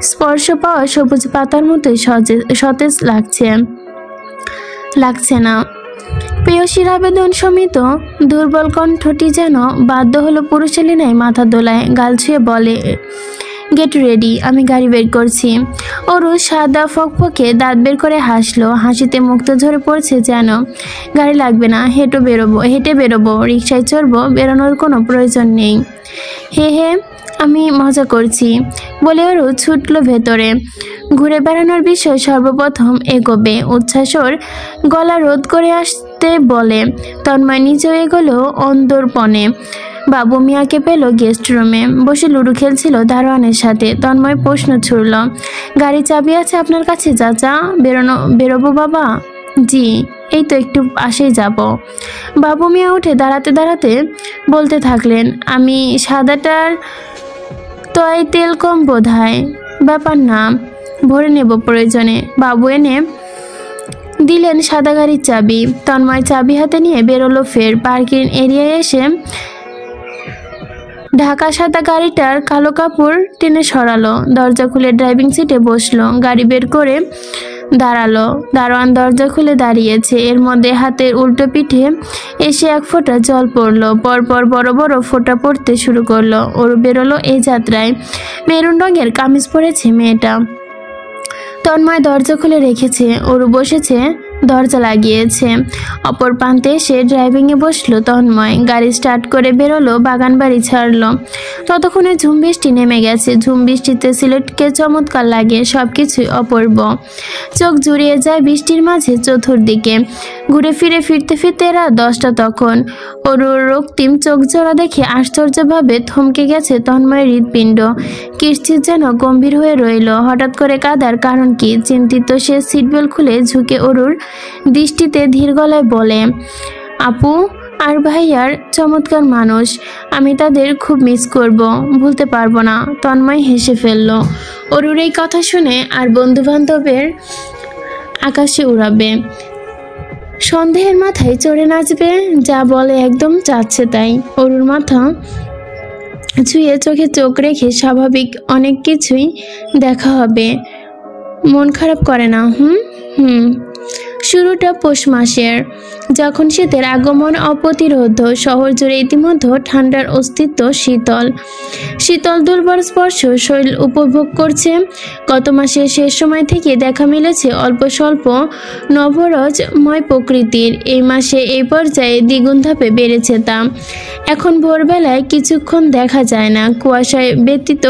স্পর্শ পাওয়া সবুজ পাতার মতোই সতেজ লাগছে না। প্রেয়সীর আবেদন সমিত দুর্বল কণ্ঠটি যেন বাধ্য হলো পুরুষালীনায় মাথা দোলায়। গাল ছুঁয়ে বলে, গেট রেডি, আমি গাড়ি বের করছি। অরু সাদা ফকফকে দাঁত বের করে হাসলো। হাসিতে মুক্ত ঝরে পড়ছে যেন। গাড়ি লাগবে না, হেঁটে বেরোবো, রিকশায় চড়বো, বেরোনোর কোনো প্রয়োজন নেই। হে হে, আমি মজা করছি বলে ওরু ছুটলো ভেতরে। ঘুরে বেড়ানোর বিষয় সর্বপ্রথম এগোবে। উচ্ছ্বাসর গলা রোধ করে আসতে বলে তন্ময় নিজেও এগোলো অন্তর্পণে। বাবু মিয়াকে পেল গেস্ট রুমে বসে লুডো খেলছিল দারোয়ানের সাথে। তন্ময় প্রশ্ন ছুড়ল, গাড়ি চাবি আছে আপনার কাছে চাচা? বেরোবো বাবা? জি, এই তো একটু পাশেই যাব। বাবু মিয়া উঠে দাঁড়াতে দাঁড়াতে বলতে থাকলেন, আমি সাদাটার তয় তেল কম বোধহয়, ব্যাপার না, ভরে নেব প্রয়োজনে। বাবু এনে দিলেন সাদা গাড়ির চাবি। তন্ময় চাবি হাতে নিয়ে বেরোলো। ফের পার্কিং এরিয়ায় এসে ঢাকা সাদা গাড়িটার কালো কাপড় টেনে সরালো। দরজা খুলে ড্রাইভিং সিটে বসলো। গাড়ি বের করে দাঁড়ালো। দারোয়ান দরজা খুলে দাঁড়িয়েছে। এর মধ্যে হাতের উল্টো পিঠে এসে এক ফোঁটা জল পড়লো। পরপর বড় বড় ফোঁটা পড়তে শুরু করলো। ওর বেরোলো এই যাত্রায়। মেরুন রঙের কামিজ পরেছে মেয়েটা। তন্ময় দরজা খুলে রেখেছে। ওরু বসেছে, দরজা লাগিয়েছে। অপর প্রান্তে এসে ড্রাইভিংয়ে বসলো তন্ময়। গাড়ি স্টার্ট করে বেরোলো, বাগান বাড়ি ছাড়লো। ততক্ষণে ঝুম বৃষ্টি নেমে গেছে। ঝুম বৃষ্টিতে সিলেটকে চমৎকার লাগে, সব কিছুই অপূর্ব। চোখ জুড়িয়ে যায় বৃষ্টির মাঝে চতুর্দিকে। ঘুরে ফিরে ফিরতে রাত 10টা তখন। অরুর রক্তিম চোখ জোড়া দেখে আশ্চর্যভাবে থমকে গেছে তন্ময়ের হৃৎপিণ্ড। কিঞ্চিৎ যেন গম্ভীর হয়ে রইল। হঠাৎ করে কাঁদার কারণ কি? চিন্তিত সে সিটবেল্ট খুলে ঝুঁকে অরুর দৃষ্টিতে ধীর গলায় বলে, আপু আর ভাইয়ার চমৎকার মানুষ, আমি তাদের খুব মিস করব, ভুলতে পারবো না। তন্ময় হেসে ফেলল। অরুর এই কথা শুনে আর বন্ধু বান্ধবের আকাশে উড়াবে, সন্দেহের মাথায় চড়ে নাচবে, যা বলে একদম চাচ্ছে তাই। অরুর মাথা ছুঁয়ে চোখে চোখ রেখে স্বাভাবিক অনেক কিছুই দেখা হবে। মন খারাপ করে না? শুরুটা পৌষ মাসের, যখন শীতের আগমন অপ্রতিরোধ। শহর জুড়ে ইতিমধ্যে ঠান্ডার অস্তিত্ব। শীতল দুর্বল স্পর্শ শরীর উপভোগ করছে। গত মাসের শেষ সময় থেকে দেখা মিলেছে অল্প স্বল্প নবরজময় প্রকৃতির। এই মাসে এই পর্যায়ে দ্বিগুণ ধাপে বেড়েছে তা। এখন ভোরবেলায় কিছুক্ষণ দেখা যায় না। কুয়াশায় ব্যতীত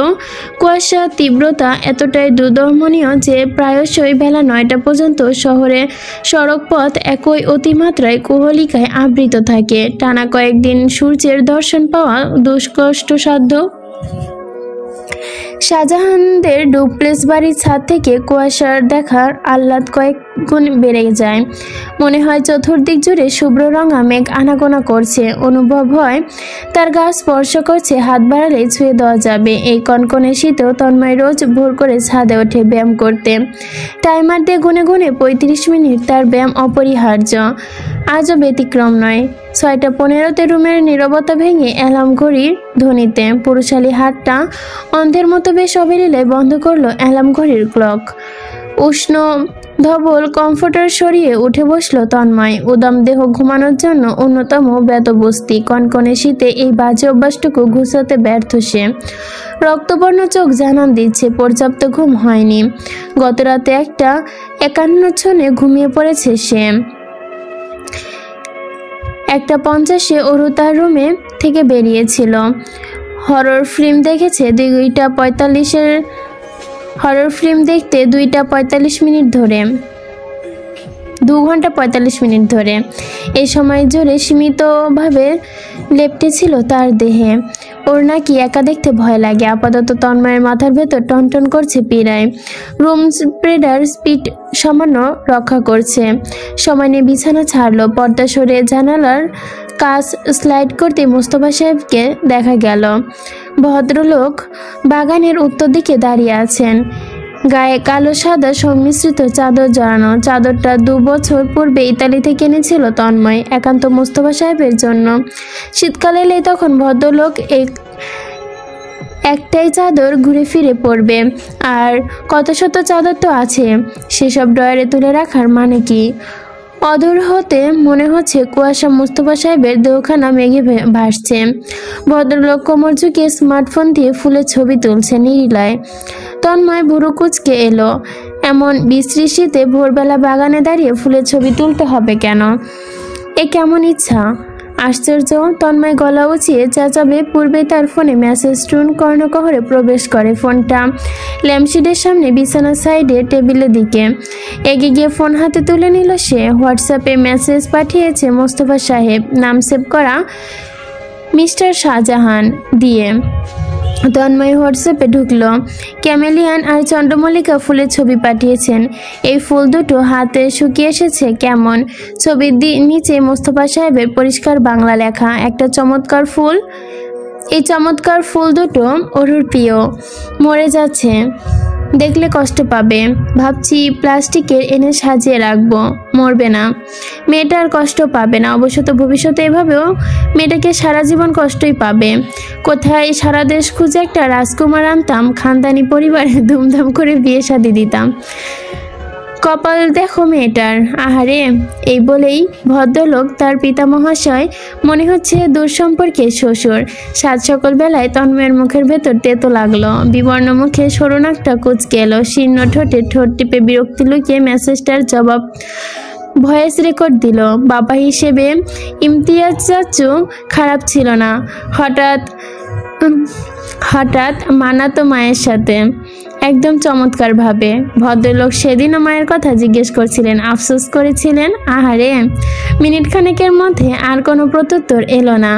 কুয়াশার তীব্রতা এতটাই দুর্দমনীয় যে প্রায়শই বেলা 9টা পর্যন্ত শহরে সড়কপথ একই অতিমাত্রায় কুহলিকায় আবৃত থাকে। টানা কয়েকদিন সূর্যের দর্শন পাওয়া দুষ্কষ্টসাধ্য। শাহজাহানদের ডুপ্লেক্স বাড়ির ছাদ থেকে কুয়াশার দেখার আহ্লাদ কয়েক গুণ বেড়ে যায়। মনে হয় চতুর্দিক জুড়ে শুভ্র রঙা মেঘ আনাগোনা করছে। অনুভব হয় তার গা স্পর্শ করছে, হাত বাড়ালে ছুঁয়ে দেওয়া যাবে। এই কনকনে শীতেও তন্ময় রোজ ভোর করে ছাদে ওঠে ব্যায়াম করতে। টাইমার দিয়ে গুনে গুনে 35 মিনিট তার ব্যায়াম অপরিহার্য। আজও ব্যতিক্রম নয়। 6:15-তে রুমের নীরবতা ভেঙে অ্যালার্ম ঘড়ির ধ্বনিতে পুরুষালী হাতটা অন্ধের মতো বেশ অবলীলায় বন্ধ করলো অ্যালার্ম ঘড়ির ক্লক। উষ্ণ ধবল কমফোর্টার সরিয়ে উঠে বসলো তন্ময়। উদাম দেহ ঘুমানোর জন্য অন্যতম বেতবস্তি। কনকনে শীতে এই বাজে অভ্যাসটুকু ঘুষাতে ব্যর্থ সে। রক্তবর্ণ চোখ জানান দিচ্ছে পর্যাপ্ত ঘুম হয়নি। গতরাতে 1:51 ঘুমিয়ে পড়েছে সে। 1:50 অরু তার রুমে থেকে বেরিয়েছিল। হরর ফিল্ম দেখেছে 2:45 হরর ফিল্ম দেখতে 2:45 মিনিট ধরে 2 ঘন্টা 45 মিনিট ধরে। এই সময় জুড়ে সীমিতভাবে লেপ্টে ছিল তার দেহে। ওর নাকি একা দেখতে ভয় লাগে। আপাতত তন্ময়ের মাথার ভেতর টনটন করছে পীড়ায়। রুম স্প্রেডার স্পিড সামান্য রক্ষা করছে। সময় নিয়ে বিছানা ছাড়লো। পর্দা সরে জানালার কাজ স্লাইড করতে মোস্তফা সাহেবকে দেখা গেল। ভদ্রলোক বাগানের উত্তর দিকে দাঁড়িয়ে আছেন। গায়ে কালো সাদা সংমিশ্রিত চাদর জড়ানো। চাদরটা 2 বছর পূর্বে ইতালি থেকে এনেছিল তন্ময়, একান্ত মোস্তফা সাহেবের জন্য। শীতকাল এলেই তখন ভদ্রলোক একটাই চাদর ঘুরে ফিরে পড়বে। আর কত শত চাদর তো আছে, সেসব ড্রয়ারে তুলে রাখার মানে কি? অদূর হতে মনে হচ্ছে কুয়াশা মোস্তফা সাহেবের দেহখানা মেঘে ভাসছে। ভদ্রলোক কোমর ঝুঁকে স্মার্টফোন দিয়ে ফুলের ছবি তুলছে নিরিলায়। তন্ময় ভুরু কুঁচকে এলো। এমন বিশ্রী শীতে ভোরবেলা বাগানে দাঁড়িয়ে ফুলের ছবি তুলতে হবে কেন? এ কেমন ইচ্ছা! আশ্চর্য! তন্ময় গলা উঁচিয়ে চেঁচাবে পূর্বেই তার ফোনে মেসেজ টুন কর্ণকহরে প্রবেশ করে। ফোনটা ল্যাম্পশেডের সামনে বিছানার সাইডে টেবিলের দিকে এগিয়ে গিয়ে ফোন হাতে তুলে নিল সে। হোয়াটসঅ্যাপে মেসেজ পাঠিয়েছে মোস্তফা সাহেব, নাম সেভ করা মিস্টার শাহজাহান দিয়ে। তন্ময় হোয়াটসঅ্যাপে ঢুকলো। ক্যামেলিয়ান আর চন্দ্রমল্লিকা ফুলের ছবি পাঠিয়েছেন। এই ফুল দুটো হাতে শুকিয়ে এসেছে কেমন। ছবির নিচে মোস্তফা সাহেবের পরিষ্কার বাংলা লেখা। একটা চমৎকার ফুল। এই চমৎকার ফুল দুটো অরুর প্রিয়। মরে যাচ্ছে, দেখলে কষ্ট পাবে। ভাবছি প্লাস্টিকের এনে সাজিয়ে রাখবো। মরবে না, মেয়েটা আর কষ্ট পাবে না। অবশ্য তো ভবিষ্যতে এভাবেও মেয়েটাকে সারা জীবন কষ্টই পাবে। কোথায় সারা দেশ খুঁজে একটা রাজকুমার আনতাম, খানদানি পরিবারে ধুমধাম করে বিয়ে শাদী দিতাম। কপাল দেখো মেয়েটার। আহারে! এই বলেই ভদ্রলোক তার পিতা মহাশয়, মনে হচ্ছে দূর সম্পর্কের শ্বশুর। সাত সকল বেলায় তন্ময়ের মুখের ভেতর তেতো লাগলো। বিবর্ণ মুখে সরু নাকটা কুঁচকে এলো। শীর্ণ ঠোঁটে ঠোঁট টিপে বিরক্তি লুকিয়ে মেসেজটার জবাব ভয়েস রেকর্ড দিল। বাবা হিসেবে ইমতিয়াজ চাচু খারাপ ছিল না। হঠাৎ মানাতো মায়ের সাথে একদম চমৎকার ভাবে। ভদ্রলোক সেদিনও মায়ের কথা জিজ্ঞেস করছিলেন, আফসোস করেছিলেন। আহারে! মিনিট খানেকের মধ্যে আর কোনো প্রত্যুত্তর এলো না।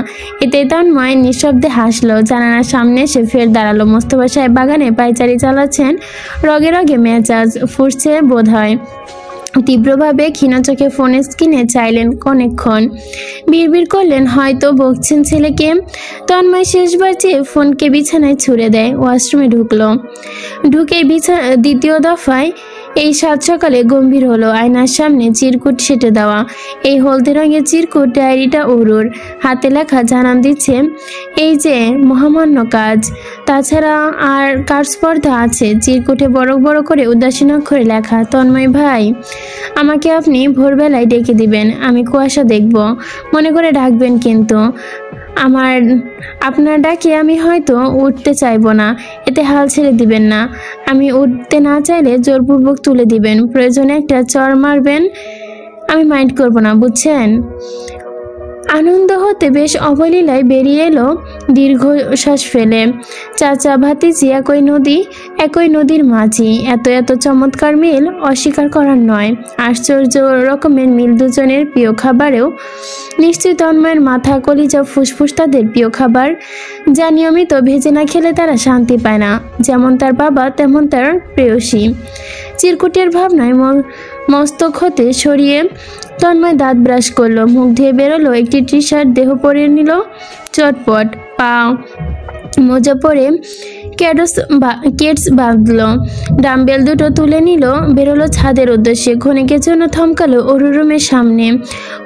এতে তন্ময় নিঃশব্দে হাসলো। জানালার সামনে এসে ফের দাঁড়ালো। মোস্তফা সাহেব বাগানে পায়চারি চালাচ্ছেন। রগে রগে মেজাজ ফুটছে বোধ হয়। তীব্রভাবে ক্ষীণ চোখে ফোনের স্ক্রিনে চাইলেন অনেকক্ষণ। বিড়বিড় করলেন, হয়তো বকছেন ছেলেকে। তন্ময় শেষবার চেয়ে ফোনকে বিছানায় ছুঁড়ে দেয়। ওয়াশরুমে ঢুকেই দ্বিতীয় দফায় এই সাত সকালে গম্ভীর হলো। আয়নার সামনে চিরকুট সেটে দেওয়া। এই হলদে রঙের চিরকুট ডায়েরিটা অরুর। হাতে লেখা জানান দিচ্ছে এই যে মহামান্য কাজ। তাছাড়া আর কার স্পর্ধা আছে। চিরকুটে বড় বড় করে উদাসীন অক্ষরে লেখা, তন্ময় ভাই, আমাকে আপনি ভোরবেলায় ডেকে দিবেন। আমি কুয়াশা দেখব। মনে করে ডাকবেন কিন্তু। আপনার ডাকে আমি হয়তো উঠতে চাইবো না, এতে হাল ছেড়ে দিবেন না। আমি উঠতে না চাইলে জোরপূর্বক তুলে দিবেন। প্রয়োজনে একটা চড় মারবেন, আমি মাইন্ড করব না, বুঝছেন? আনন্দ হতে বেশ অবলীলায় বেরিয়ে এলো দীর্ঘ শ্বাস ফেলে। চাচা ভাতিজি একই নদীর মাঝি। এত চমৎকার মিল অস্বীকার করার নয়। আশ্চর্য রকমের মিল দুজনের প্রিয় খাবারেও। নিশ্চয়ই তন্ময়ের মাথা, কলিজা, ফুসফুস তাদের প্রিয় খাবার, যা নিয়মিত ভেজে না খেলে তারা শান্তি পায় না। যেমন তার বাবা, তেমন তার প্রেয়সী। চিরকুটের ভাবনায় মস্তক হতে সরিয়ে তন্ময় দাঁত ব্রাশ করলো। মুখ ধুয়ে বেরোলো। একটি টি শার্ট দেহ পরে নিল চটপট। পা মোজা পরে কেটস বাঁধলো, ডাম্বেল দুটো তুলে নিল, বেরোলো ছাদের উদ্দেশ্যে। ক্ষণিকের জন্য থমকালো অরুর রুমের সামনে।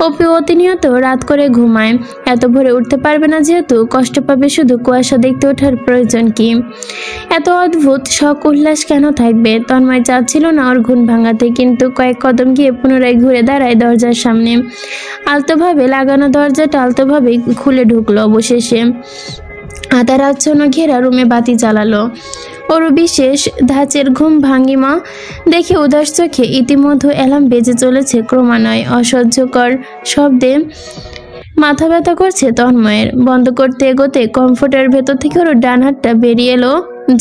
অপি অতিনিয়ত রাত করে ঘুমায়, এত ভোরে উঠতে পারবে না যেহেতু, কষ্ট পাবে শুধু। কুয়াশা দেখতে ওঠার প্রয়োজন কি? এত অদ্ভুত শখ উল্লাস কেন থাকবে? তন্ময় চাচ্ছিল না ওর ঘুম ভাঙাতে, কিন্তু কয়েক কদম গিয়ে পুনরায় ঘুরে দাঁড়ায় দরজার সামনে। আলতোভাবে লাগানো দরজাটা আলতোভাবে খুলে ঢুকলো। অবশেষে আধার আচ্ছন্ন ঘেরা রুমে বাতি জ্বালালো। ওর বিশেষ ধাঁচের ঘুম ভাঙ্গিমা দেখে উদাস চোখে ইতিমধ্যে অ্যালার্ম বেজে চলেছে ক্রমান্বয়ে। অসহ্যকর শব্দে মাথা ব্যথা করছে তন্ময়ের। বন্ধ করতে এগোতে কমফোর্টের ভেতর থেকে ওর ডান হাতটা বেরিয়ে এলো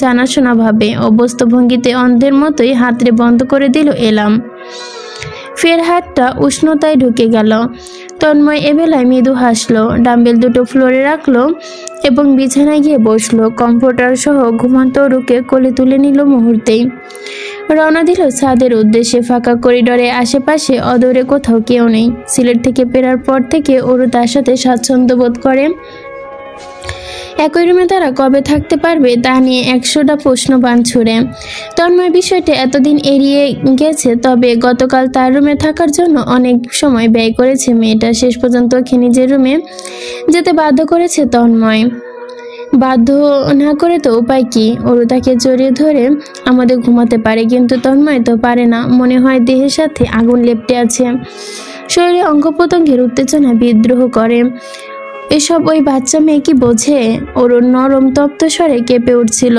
জানাশোনা ভাবে। অবস্থ ভঙ্গিতে অন্ধের মতোই হাতরে বন্ধ করে দিল এলাম। ফের হাতটা উষ্ণতায় ঢুকে গেল। তন্ময় এবেলায় মৃদু হাসলো, ডাম্বেল দুটো ফ্লোরে রাখলো এবং বিছানায় গিয়ে বসলো। কম্ফোর্টার সহ ঘুমন্ত অরুকে কোলে তুলে নিল মুহূর্তেই। রওনা দিল ছাদের উদ্দেশ্যে। ফাঁকা করিডরে আশেপাশে অদূরে কোথাও কেউ নেই। সিলেট থেকে ফেরার পর থেকে অরু তার সাথে স্বাচ্ছন্দ্য বোধ করে। একই রুমে তারা কবে থাকতে পারবে তা নিয়ে 100টা প্রশ্ন বান ছুড়ে। তন্ময় বিষয়টা এতদিন এড়িয়ে গেছে, তবে গতকাল তার রুমে থাকার জন্য অনেক সময় ব্যয় করেছে মেয়েটা। শেষ পর্যন্ত ওকে নিজের রুমে যেতে বাধ্য করেছে তন্ময়। বাধ্য না করে তো উপায় কি? অরু তাকে জড়িয়ে ধরে আমাদের ঘুমাতে পারে, কিন্তু তন্ময় তো পারে না। মনে হয় দেহের সাথে আগুন লেপ্টে আছে। শরীরে অঙ্গ প্রত্যঙ্গের উত্তেজনা বিদ্রোহ করে। এসব ওই বাচ্চা মেয়ে কি বোঝে? ওর নরম তপ্ত স্বরে কেঁপে উঠছিল।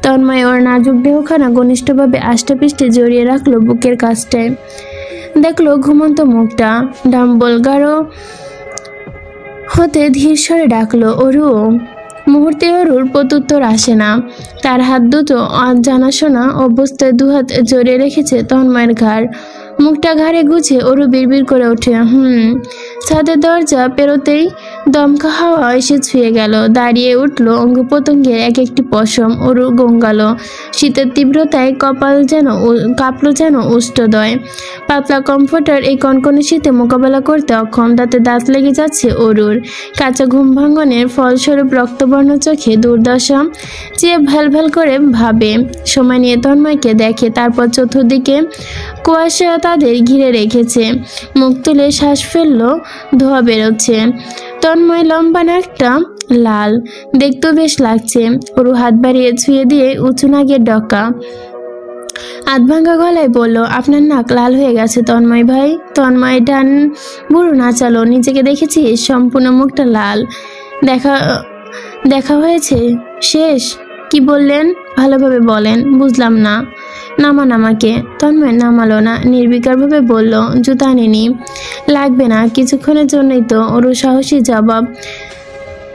তন্ময় ওর নাজুক দেহখানা ঘনিষ্ঠভাবে আষ্টেপৃষ্ঠে জড়িয়ে রাখলো বুকের কাছটায়। দেখলো ঘুমন্ত মুখটা। ডাম্বল গাঢ় হতে ধীর স্বরে ডাকলো, অরু। মুহূর্তে অরুর প্রত্যুত্তর আসে না। তার হাত দুটো জানাশোনা অবস্থায় দুহাত জড়িয়ে রেখেছে তন্ময়ের ঘাড়। মুখটা ঘাড়ে গুছে অরু বিড়বিড় করে ওঠে, ছাদের দরজা পেরোতেই দমকা হাওয়া এসে ছুঁয়ে গেল। দাঁড়িয়ে উঠল অঙ্গ প্রত্যঙ্গের এক একটি পশম। অরু গঙ্গালো। শীতের তীব্রতায় কপাল যেন কাঁপলো যেন উষ্ঠদয়। পাতলা কমফোর্টার এই কনকনে শীতে মোকাবেলা করতে অক্ষম। দাঁতে দাঁত লেগে যাচ্ছে অরুর। কাঁচা ঘুম ভাঙনের ফলস্বরূপ রক্তবর্ণ চোখে দুর্দশা চেয়ে ভ্যাল করে ভাবে। সময় নিয়ে তন্ময়কে দেখে। তারপর চতুর্দিকে কুয়াশা তাদের ঘিরে রেখেছে। মুখ তুলে শ্বাস ফেললো, ধোয়া বেরোচ্ছে। তন্ময় লম্বা নাকটা লাল, দেখতেও বেশ লাগছে। ওরু হাত বাড়িয়ে ছুঁয়ে দিয়ে উঁচু নাগের ডকা আধভাঙ্গা গলায় বলল, আপনার নাক লাল হয়ে গেছে তন্ময় ভাই। তন্ময় ডান বুড়ো নাচালো। নিজেকে দেখেছিস? সম্পূর্ণ মুখটা লাল। দেখা হয়েছে? শেষ? কি বললেন? ভালোভাবে বলেন, বুঝলাম না। নামান আমাকে। তন্ময় নামালো না, নির্বিকারভাবে বলল, জুতা আনিনি। লাগবে না, কিছুক্ষণের জন্যই তো। ওর সাহসী জবাব।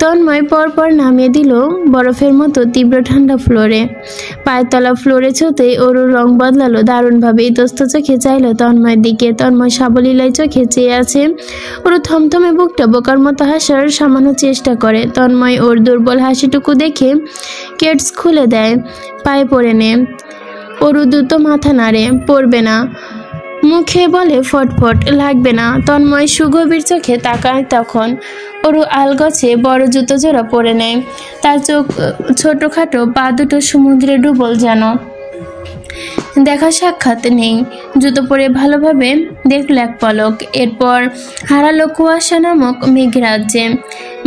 তন্ময় পরপর নামিয়ে দিল বরফের মতো তীব্র ঠান্ডা ফ্লোরে। পায়ের তলা ফ্লোরে ছুঁতেই ওর রং বদলালো দারুণভাবে। ইতস্ত চোখে চাইল তন্ময়ের দিকে। তন্ময় সাবলীলায় চোখে চেয়ে আছে। ওর থমথমে বুকটা বোকার মতো হাসার সামান্য চেষ্টা করে। তন্ময় ওর দুর্বল হাসিটুকু দেখে কেটস খুলে দেয়, পায়ে পড়ে নে। ওরু দ্রুত মাথা নাড়ে, পড়বে না। মুখে বলে ফটফট, লাগবে না। তন্ময় সুগভীর চোখে তাকায় তখন। ওরু আলগছে বড় জুতো জোড়া পরে নেয়। তার চোখ ছোটখাটো, পা দুটো সমুদ্রে ডুবল যেন। দেখা সাক্ষাৎ নেই। জুতো পরে ভালোভাবে দেখল এক পলক। এরপর হারালো কুয়াশা নামক মেঘরাজ্যে।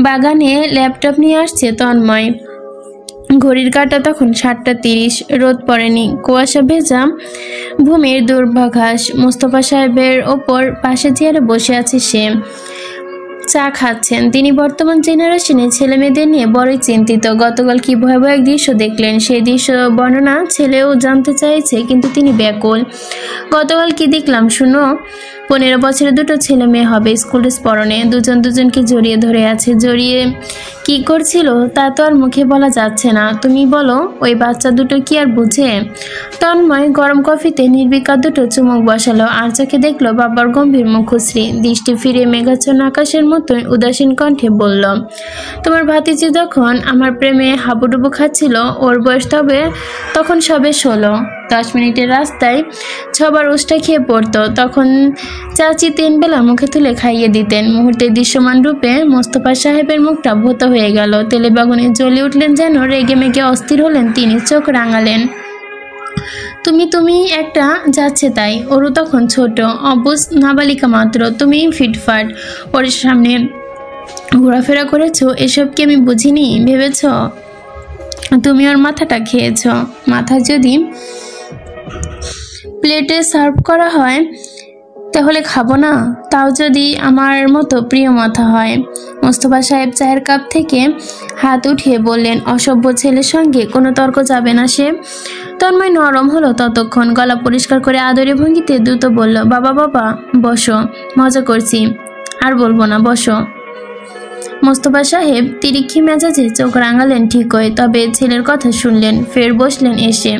বাগানে ল্যাপটপ নিয়ে আসছে তন্ময়। ঘড়ির কাঁটা তখন 7:30। রোদ পড়েনি। কুয়াশা ভেজা ভূমির দুর্বাঘাস। মোস্তফা সাহেবের ওপর পাশে চেয়ারে বসে আছে সে। চা খাচ্ছেন। তিনি বর্তমান জেনারেশনে ছেলে মেয়েদের নিয়ে বড়ই চিন্তিত। গতকাল কি ভয়াবহ এক দৃশ্য দেখলেন, সেই দৃশ্য বর্ণনা ছেলেও জানতে চাইছে, কিন্তু তিনি ব্যাকুল। গতকাল কি দেখলাম শুনো। 15 বছরের দুটো ছেলে মেয়ে হবে, স্কুল ড্রেস পরনে, দুজন দুজনকে জড়িয়ে ধরে আছে। জড়িয়ে কি করছিল তা তো আর মুখে বলা যাচ্ছে না। তুমি বলো, ওই বাচ্চা দুটো কি আর বুঝে? তন্ময় গরম কফিতে নির্বিকার দুটো চুমুক বসালো, আর চোখে দেখলো বাবার গম্ভীর মুখশ্রী। দৃষ্টি ফিরে মেঘাচ্ছন্ন আকাশের মতোই উদাসীন কণ্ঠে বলল, তোমার ভাতিজি যখন আমার প্রেমে হাবুডুবু খাচ্ছিল, ওর বয়স তখন সবে 16। 10 মিনিটের রাস্তায় 6 বার উষ্টা খেয়ে পড়তো। তখন চাচি 3 বেলা মুখে তুলে খাইয়ে দিতেন। মুহূর্তে দৃশ্যমান রূপে মোস্তফা সাহেবের মুখটা ভূত হয়ে গেল। তেলে বাগুনে জ্বলে উঠলেন, যেন রেগে মেগে অস্থির হলেন তিনি। চোখ রাঙালেন। তুমি একটা যাচ্ছে তাই। ওরও তখন ছোট, অবুঝ নাবালিকা মাত্র। তুমি ফিটফাট ওর সামনে ঘোরাফেরা করেছো, এসব কি আমি বুঝিনি ভেবেছ? তুমি ওর মাথাটা খেয়েছ। মাথা যদি প্লেটে সার্ভ করা হয় তাহলে খাবো না? তাও যদি আমার মতো প্রিয় মাথা হয়। মোস্তফা সাহেব চায়ের কাপ থেকে হাত উঠিয়ে বললেন, অসভ্য ছেলের সঙ্গে কোনো তর্ক যাবে না সে। তন্ময় নরম হলো ততক্ষণ। গলা পরিষ্কার করে আদরে ভঙ্গিতে দ্রুত বলল, বাবা বাবা বসো, মজা করছি, আর বলবো না, বসো। মোস্তফা সাহেব তিরিক্ষি মেজাজে চোখ রাঙালেন ঠিকই, তবে ছেলের কথা শুনলেন। ফের বসলেন এসে।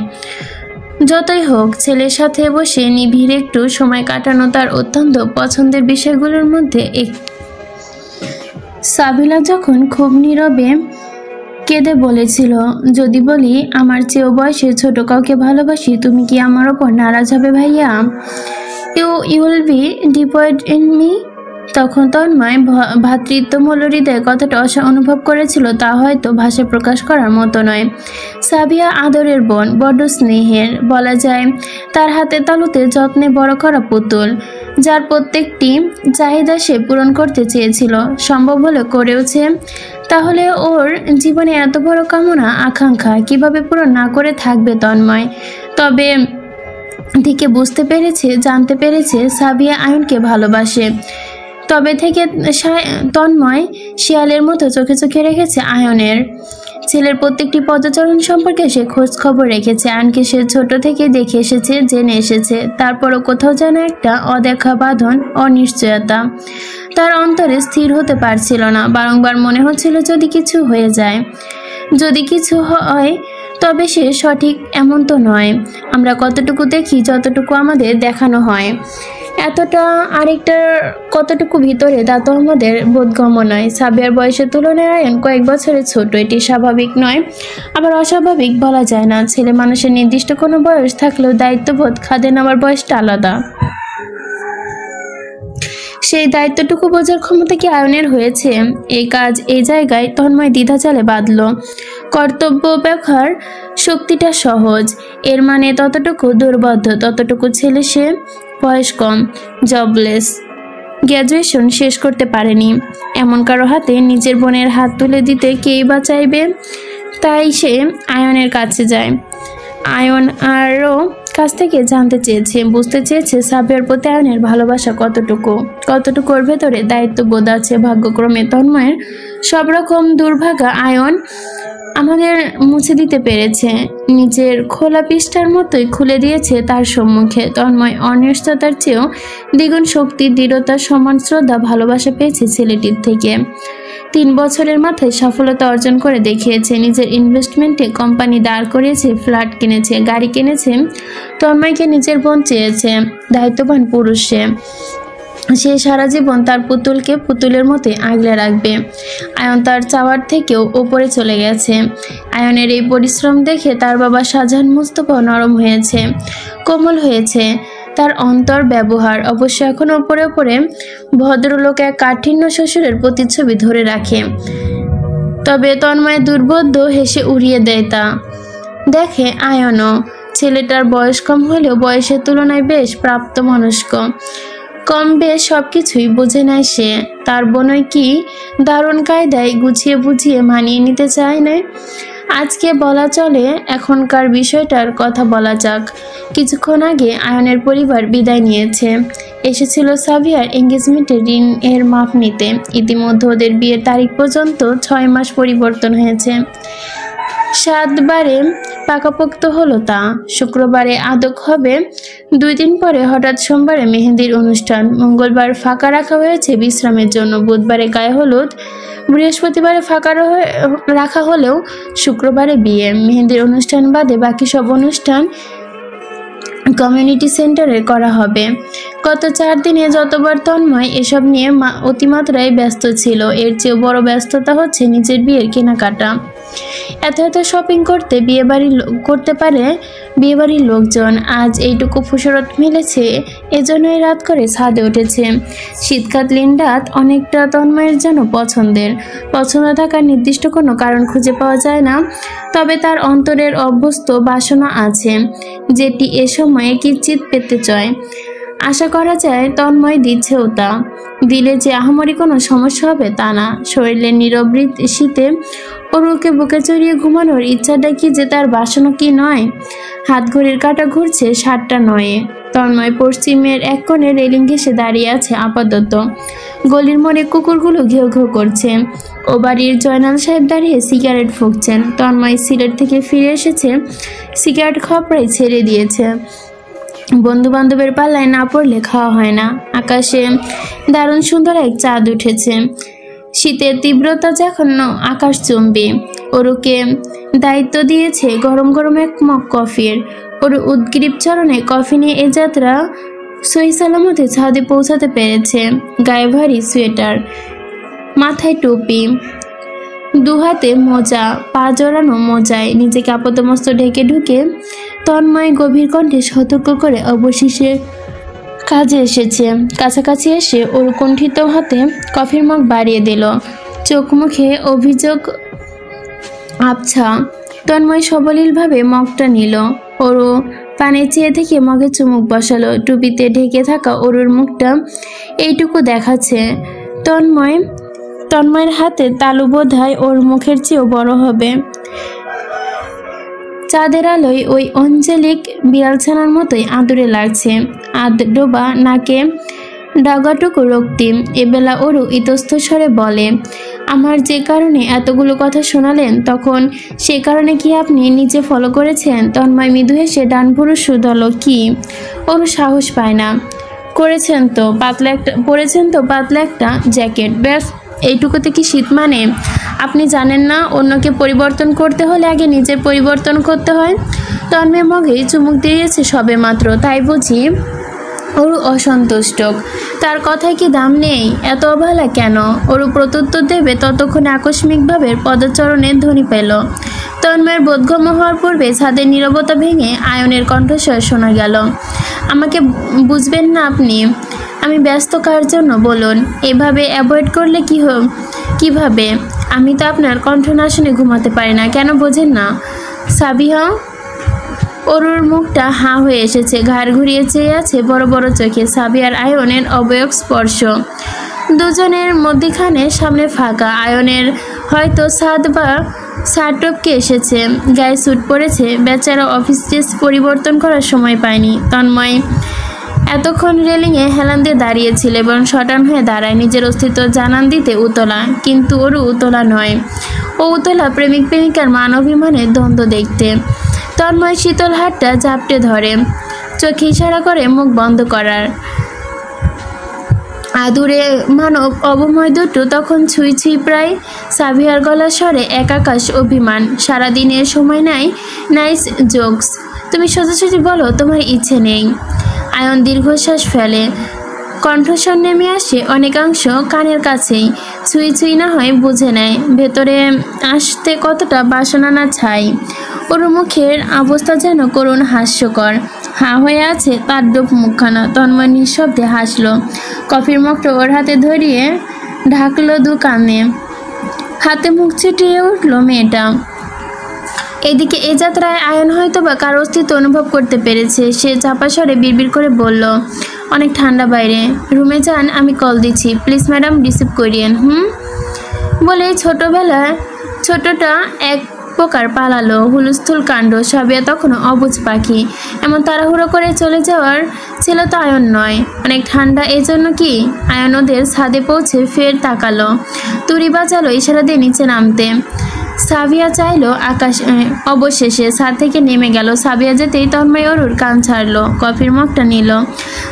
যতই হোক, ছেলের সাথে বসে নিবিড় একটু সময় কাটানো তার অত্যন্ত পছন্দের বিষয়গুলোর মধ্যে এক। সাবিলা যখন খুব নীরবে কেঁদে বলেছিল, যদি বলি আমার চেয়েও বয়সে ছোট কাউকে ভালোবাসি, তুমি কি আমার ওপর নারাজ হবে ভাইয়া? You will be deployed in me. তখন তন্ময় ভ্রাতৃত্বমূল্য হৃদয়ে কতটা অনুভব করেছিল তা হয়তো ভাষায় প্রকাশ করার মতো নয়। সাবিয়া আদরের বোন, বড্ড স্নেহের, বলা যায় তার হাতে তালুতে যত্নে বড় করা পুতুল, যার প্রত্যেকটি চাহিদা সে পূরণ করতে চেয়েছিল, সম্ভব হলে করেওছে। তাহলে ওর জীবনে এত বড় কামনা আকাঙ্ক্ষা কিভাবে পূরণ না করে থাকবে তন্ময়? তবে থেকে বুঝতে পেরেছে, জানতে পেরেছে সাবিয়া আয়নকে ভালোবাসে। তবে থেকে তন্ময় শিয়ালের মতো চোখে চোখে রেখেছে আয়নের। ছেলের প্রত্যেকটি পদচরণ সম্পর্কে সে খোঁজ খবর রেখেছে। আয়নকে সে ছোট থেকে দেখে এসেছে, জেনে এসেছে। তারপরও কোথাও যেন একটা অদেখা বাঁধন, অনিশ্চয়তা তার অন্তরে স্থির হতে পারছিল না। বারংবার মনে হচ্ছিল যদি কিছু হয়ে যায়, যদি কিছু হয় তবে সে সঠিক এমন তো নয়। আমরা কতটুকু দেখি যতটুকু আমাদের দেখানো হয়, এতটা আরেকটার কতটুকু ভিতরে তা তো আমাদের বোধগম্য নয়। সাবিয়ার বয়সের তুলনায় আয়ন কয়েক বছরের ছোট, এটি স্বাভাবিক নয়, আবার অস্বাভাবিক বলা যায় না। ছেলে মানুষের নির্দিষ্ট কোনো বয়স থাকলেও দায়িত্ববোধ খাদে নেওয়ার বয়সটা আলাদা। সেই দায়িত্বটুকু বোঝার ক্ষমতা কি আয়নের হয়েছে? এই কাজ এই জায়গায় তন্ময় দ্বিধাজালে বাঁধল। কর্তব্য ব্যাখ্যার শক্তিটা সহজ, এর মানে ততটুকু দুর্বদ্ধ, ততটুকু ছেলে সে। বয়স কম, জবলেস, গ্র্যাজুয়েশন শেষ করতে পারেনি, এমন কারো হাতে নিজের বোনের হাত তুলে দিতে কেই বা চাইবে? তাই সে আয়নের কাছে যায়। আয়ন আরও কাছ থেকে জানতে চেয়েছে, বুঝতে চেয়েছে সাবিয়ার প্রতি আয়নের ভালোবাসা কতটুকু, কতটুকু ওর ভেতরে দায়িত্ববোধ আছে। ভাগ্যক্রমে তন্ময়ের সব রকম দুর্ভাগা আয়ন আমাদের মুছে দিতে পেরেছে, নিজের খোলা পৃষ্ঠার মতোই খুলে দিয়েছে তার সম্মুখে। তন্ময় অনিশ্চয়তার চেয়েও দ্বিগুণ শক্তি, দৃঢ়তা, সমান শ্রদ্ধা, ভালোবাসা পেয়েছে ছেলেটির থেকে। 3 বছরের মাথায় সফলতা অর্জন করে দেখিয়েছে। নিজের ইনভেস্টমেন্টে কোম্পানি দাঁড় করিয়েছে, ফ্ল্যাট কিনেছে, গাড়ি কিনেছে। তন্ময়কে নিজের বোন চেয়েছে, দায়িত্ববান পুরুষ সে সারা জীবন তার পুতুলকে পুতুলের মতোই আগলে রাখবে। আয়ন তার চাওয়ার থেকেও ওপরে চলে গেছে। আয়নের এই পরিশ্রম দেখে তার বাবা শাহজাহান মুস্তফা নরম হয়েছে, কোমল হয়েছে তার অন্তর ব্যবহার। অবশ্য এখন ওপরে ওপরে ভদ্রলোক এক কাঠিন্য শ্বশুরের প্রতিচ্ছবি ধরে রাখে, তবে তন্ময় দুর্বোধ্য হেসে উড়িয়ে দেয় তা। দেখে আয়নও ছেলেটার বয়স কম হলেও বয়সের তুলনায় বেশ প্রাপ্তমনস্ক, কম বেশ সব কিছুই বুঝে নেয় সে। তার বোনই কি দারুণ কায়দায় গুছিয়ে বুঝিয়ে মানিয়ে নিতে চায় না। আজকে বলা চলে এখনকার বিষয়টার কথা বলা যাক। কিছুক্ষণ আগে আয়নের পরিবার বিদায় নিয়েছে, এসেছিল সাবিয়ার এঙ্গেজমেন্টের রিং এর মাপ নিতে। ইতিমধ্যে ওদের বিয়ের তারিখ পর্যন্ত 6 মাস পরিবর্তন হয়েছে। 7 বারে পাকাপোক্ত হলো তা। শুক্রবারে আদক হবে, 2 দিন পরে হঠাৎ সোমবারে মেহেন্দির অনুষ্ঠান। মঙ্গলবার ফাঁকা রাখা হয়েছে বিশ্রামের জন্য। বুধবারে গায়ে হলুদ, বৃহস্পতিবারে ফাঁকা রাখা হলেও শুক্রবারে বিয়ে। মেহেন্দির অনুষ্ঠান বাদে বাকি সব অনুষ্ঠান কমিউনিটি সেন্টারে করা হবে। গত 4 দিনে যতবার তন্ময় এসব নিয়ে অতিমাত্রায় ব্যস্ত ছিল, এর চেয়েও বড় ব্যস্ততা হচ্ছে নিজের বিয়ের কেনাকাটা। এত শপিং করতে পারে বিয়েবাড়ির লোকজন। আজ এইটুকু ফুসরত মিলেছে, এজন্যই রাত করে ছাদে উঠেছে। শীতকালীন রাত অনেকটা তন্ময়ের জন্য পছন্দ থাকার নির্দিষ্ট কোনো কারণ খুঁজে পাওয়া যায় না, তবে তার অন্তরের অভ্যস্ত বাসনা আছে যেটি এ সময়ে কিঞ্চিৎ পেতে চায়। আশা করা যায় তন্ময় দিচ্ছেও তা। দিলে যে আহামরি কোনো সমস্যা হবে তা না। শরীরের নিরবৃত শীতে অরুকে বুকে চড়িয়ে ঘুমানোর ইচ্ছাটা কি যে তার বাসনা কি নয়? হাত ঘড়ির কাঁটা ঘুরছে 7টা 9। তন্ময় পশ্চিমের এক কোণে রেলিং ঘেঁষে দাঁড়িয়ে আছে আপাতত। গলির মোড়ে কুকুরগুলো ঘেউ ঘেউ করছে। ও বাড়ির জয়নাল সাহেব দাঁড়িয়ে সিগারেট ফুঁকছেন। তন্ময় সিলেট থেকে ফিরে এসেছে, সিগারেট খাওয়া প্রায় ছেড়ে দিয়েছে। বন্ধু বান্ধবের পাল্লায় না পড়লে খাওয়া হয় না। আকাশে দারুণ সুন্দর এক চাঁদ উঠেছে। শীতের তীব্রতা যখন আকাশচুম্বী। ওরুকে দায়িত্ব দিয়েছে গরম গরম এক মগ কফির। ওর উদ্গ্রীব চরণে কফি নিয়ে এ যাত্রা সহি সালামতে ছাদে পৌঁছাতে পেরেছে। গায়ে ভারী সোয়েটার, মাথায় টুপি, দুহাতে মোজা, পা জড়ানো মোজায় নিজেকে আপাতমস্ত ঢেকে ঢুকে তন্ময় গভীর কণ্ঠে সতর্ক করে অবশেষে কাজে এসেছে। কাছাকাছি এসে ওর কুণ্ঠিত হাতে কফির মগ বাড়িয়ে দিল। চোখ মুখে অভিযোগ আবছা। তন্ময় সবলীলভাবে মগটা নিল। ওরু পানে চেয়ে থেকে মগে চুমুক বসালো। টুপিতে ঢেকে থাকা ওরুর মুখটা এইটুকু দেখাচ্ছে। তন্ময়ের হাতে তালু বোধহয় ওর মুখের চেয়েও বড় হবে। চাঁদের আলোয় ওই অঞ্জলিক বিড়ালছানার মতোই আদুরে লাগছে। ডোবা নাকে ডাগাটুকু রক্তিম। এবেলা ওরু ইতস্ত স্বরে বলে, আমার যে কারণে এতগুলো কথা শোনালেন, তখন সে কারণে কি আপনি নিজে ফলো করেছেন? তন্ময় মৃদু হেসে ডান ভুরু শুধালো। কি? ওরু সাহস পায় না। পরেছেন তো পাতলা একটা জ্যাকেট, ব্যাস এইটুকুতে কি শীত মানে? আপনি জানেন না অন্যকে পরিবর্তন করতে হলে আগে নিজের পরিবর্তন করতে হয়? তন্ময় মগে চুমুক দিয়েছে সবে মাত্র, তাই বুঝি? ওরু অসন্তুষ্ট। তার কথায় কি দাম নেই? এত অবহেলা কেন? ওরু প্রত্যুত্তর দেবে ততক্ষণে আকস্মিকভাবে পদচরণের ধ্বনি পেল। তন্ময়ের বোধগম্য হওয়ার পূর্বে ছাদের নীরবতা ভেঙে আয়নের কণ্ঠস্বর শোনা গেল। আমাকে বুঝবেন না আপনি? আমি ব্যস্ত কার জন্য বলুন? এভাবে অ্যাভয়েড করলে কিভাবে? আমি তো আপনার কণ্ঠ না শুনে ঘুমাতে পারি না। কেন বোঝেন না? সাবিহা? অরুর মুখটা হাঁ হয়ে এসেছে। ঘাড় ঘুরিয়ে চেয়ে আছে বড় বড় চোখে। সাবিয়ার আয়নের অবয়ব স্পর্শ। দুজনের মধ্যখানে সামনে ফাঁকা। আয়নের হয়তো সাদ বা টপকে এসেছে। গায়ে স্যুট পরেছে। বেচারা অফিস ড্রেস পরিবর্তন করার সময় পায়নি। তন্ময় এতক্ষণ রেলিংয়ে হেলান দিয়ে দাঁড়িয়েছিল এবং শটান হয়ে দাঁড়ায় নিজের অস্তিত্ব জানান দিতে উতলা। কিন্তু ওরু উতলা নয়। ও উতলা প্রেমিক প্রেমিকার মান অভিমানের দ্বন্দ্ব দেখতে। তন্ময় শীতল হাতটা ঝাপটে ধরে, চোখে ইশারা করে মুখ বন্ধ করার। আদুরে মানব অবময় দুটো তখন ছুঁই ছুঁই প্রায়। সাবিহার গলার স্বরে এক আকাশ অভিমান। সারাদিনের সময় নাই নাইস জোকস। তুমি সোজাসুজি বলো তোমার ইচ্ছে নেই। আয়ন দীর্ঘশ্বাস ফেলে। কণ্ঠস্বর নেমে আসে অনেকাংশ কানের কাছেই। ছুঁই ছুঁই না হয় বুঝে নেয় ভেতরে আসতে কতটা বাসনা না ছাই। ওর মুখের অবস্থা যেন করুণ হাস্যকর। হাঁ হয়ে আছে তার ডোপ মুখখানা। তন্ময় নিঃশব্দে হাসলো। কফির মগটা ওর হাতে ধরিয়ে ঢাকলো দু কানে। হাতে মুখ ছিটিয়ে উঠল মেয়েটা। এদিকে এ যাত্রায় আয়ন হয়তো বা কার অস্তিত্ব অনুভব করতে পেরেছে। সে চাপা স্বরে বিড়বিড় করে বলল, অনেক ঠান্ডা বাইরে, রুমে যান, আমি কল দিচ্ছি, প্লিজ ম্যাডাম রিসিভ করিয়েন। বলে ছোটটা এক প্রকার পালালো। হুলস্থুল কাণ্ড। সাবিয়া তখনও অবুঝ পাখি। এমন তাড়াহুড়ো করে চলে যাওয়ার ছিল তো আয়ন নয়। অনেক ঠান্ডা, এই জন্য কি? আয়ন ওদের ছাদে পৌঁছে ফের তাকালো। তুড়ি বাজালো ইশারা দিয়ে নিচে নামতে। সাবিয়া চাইলো অবশেষে ছাদ থেকে নেমে গেল। সাবিয়া যেতেই তন্ময় অরুর কান ছাড়লো। কফির মগটা নিল।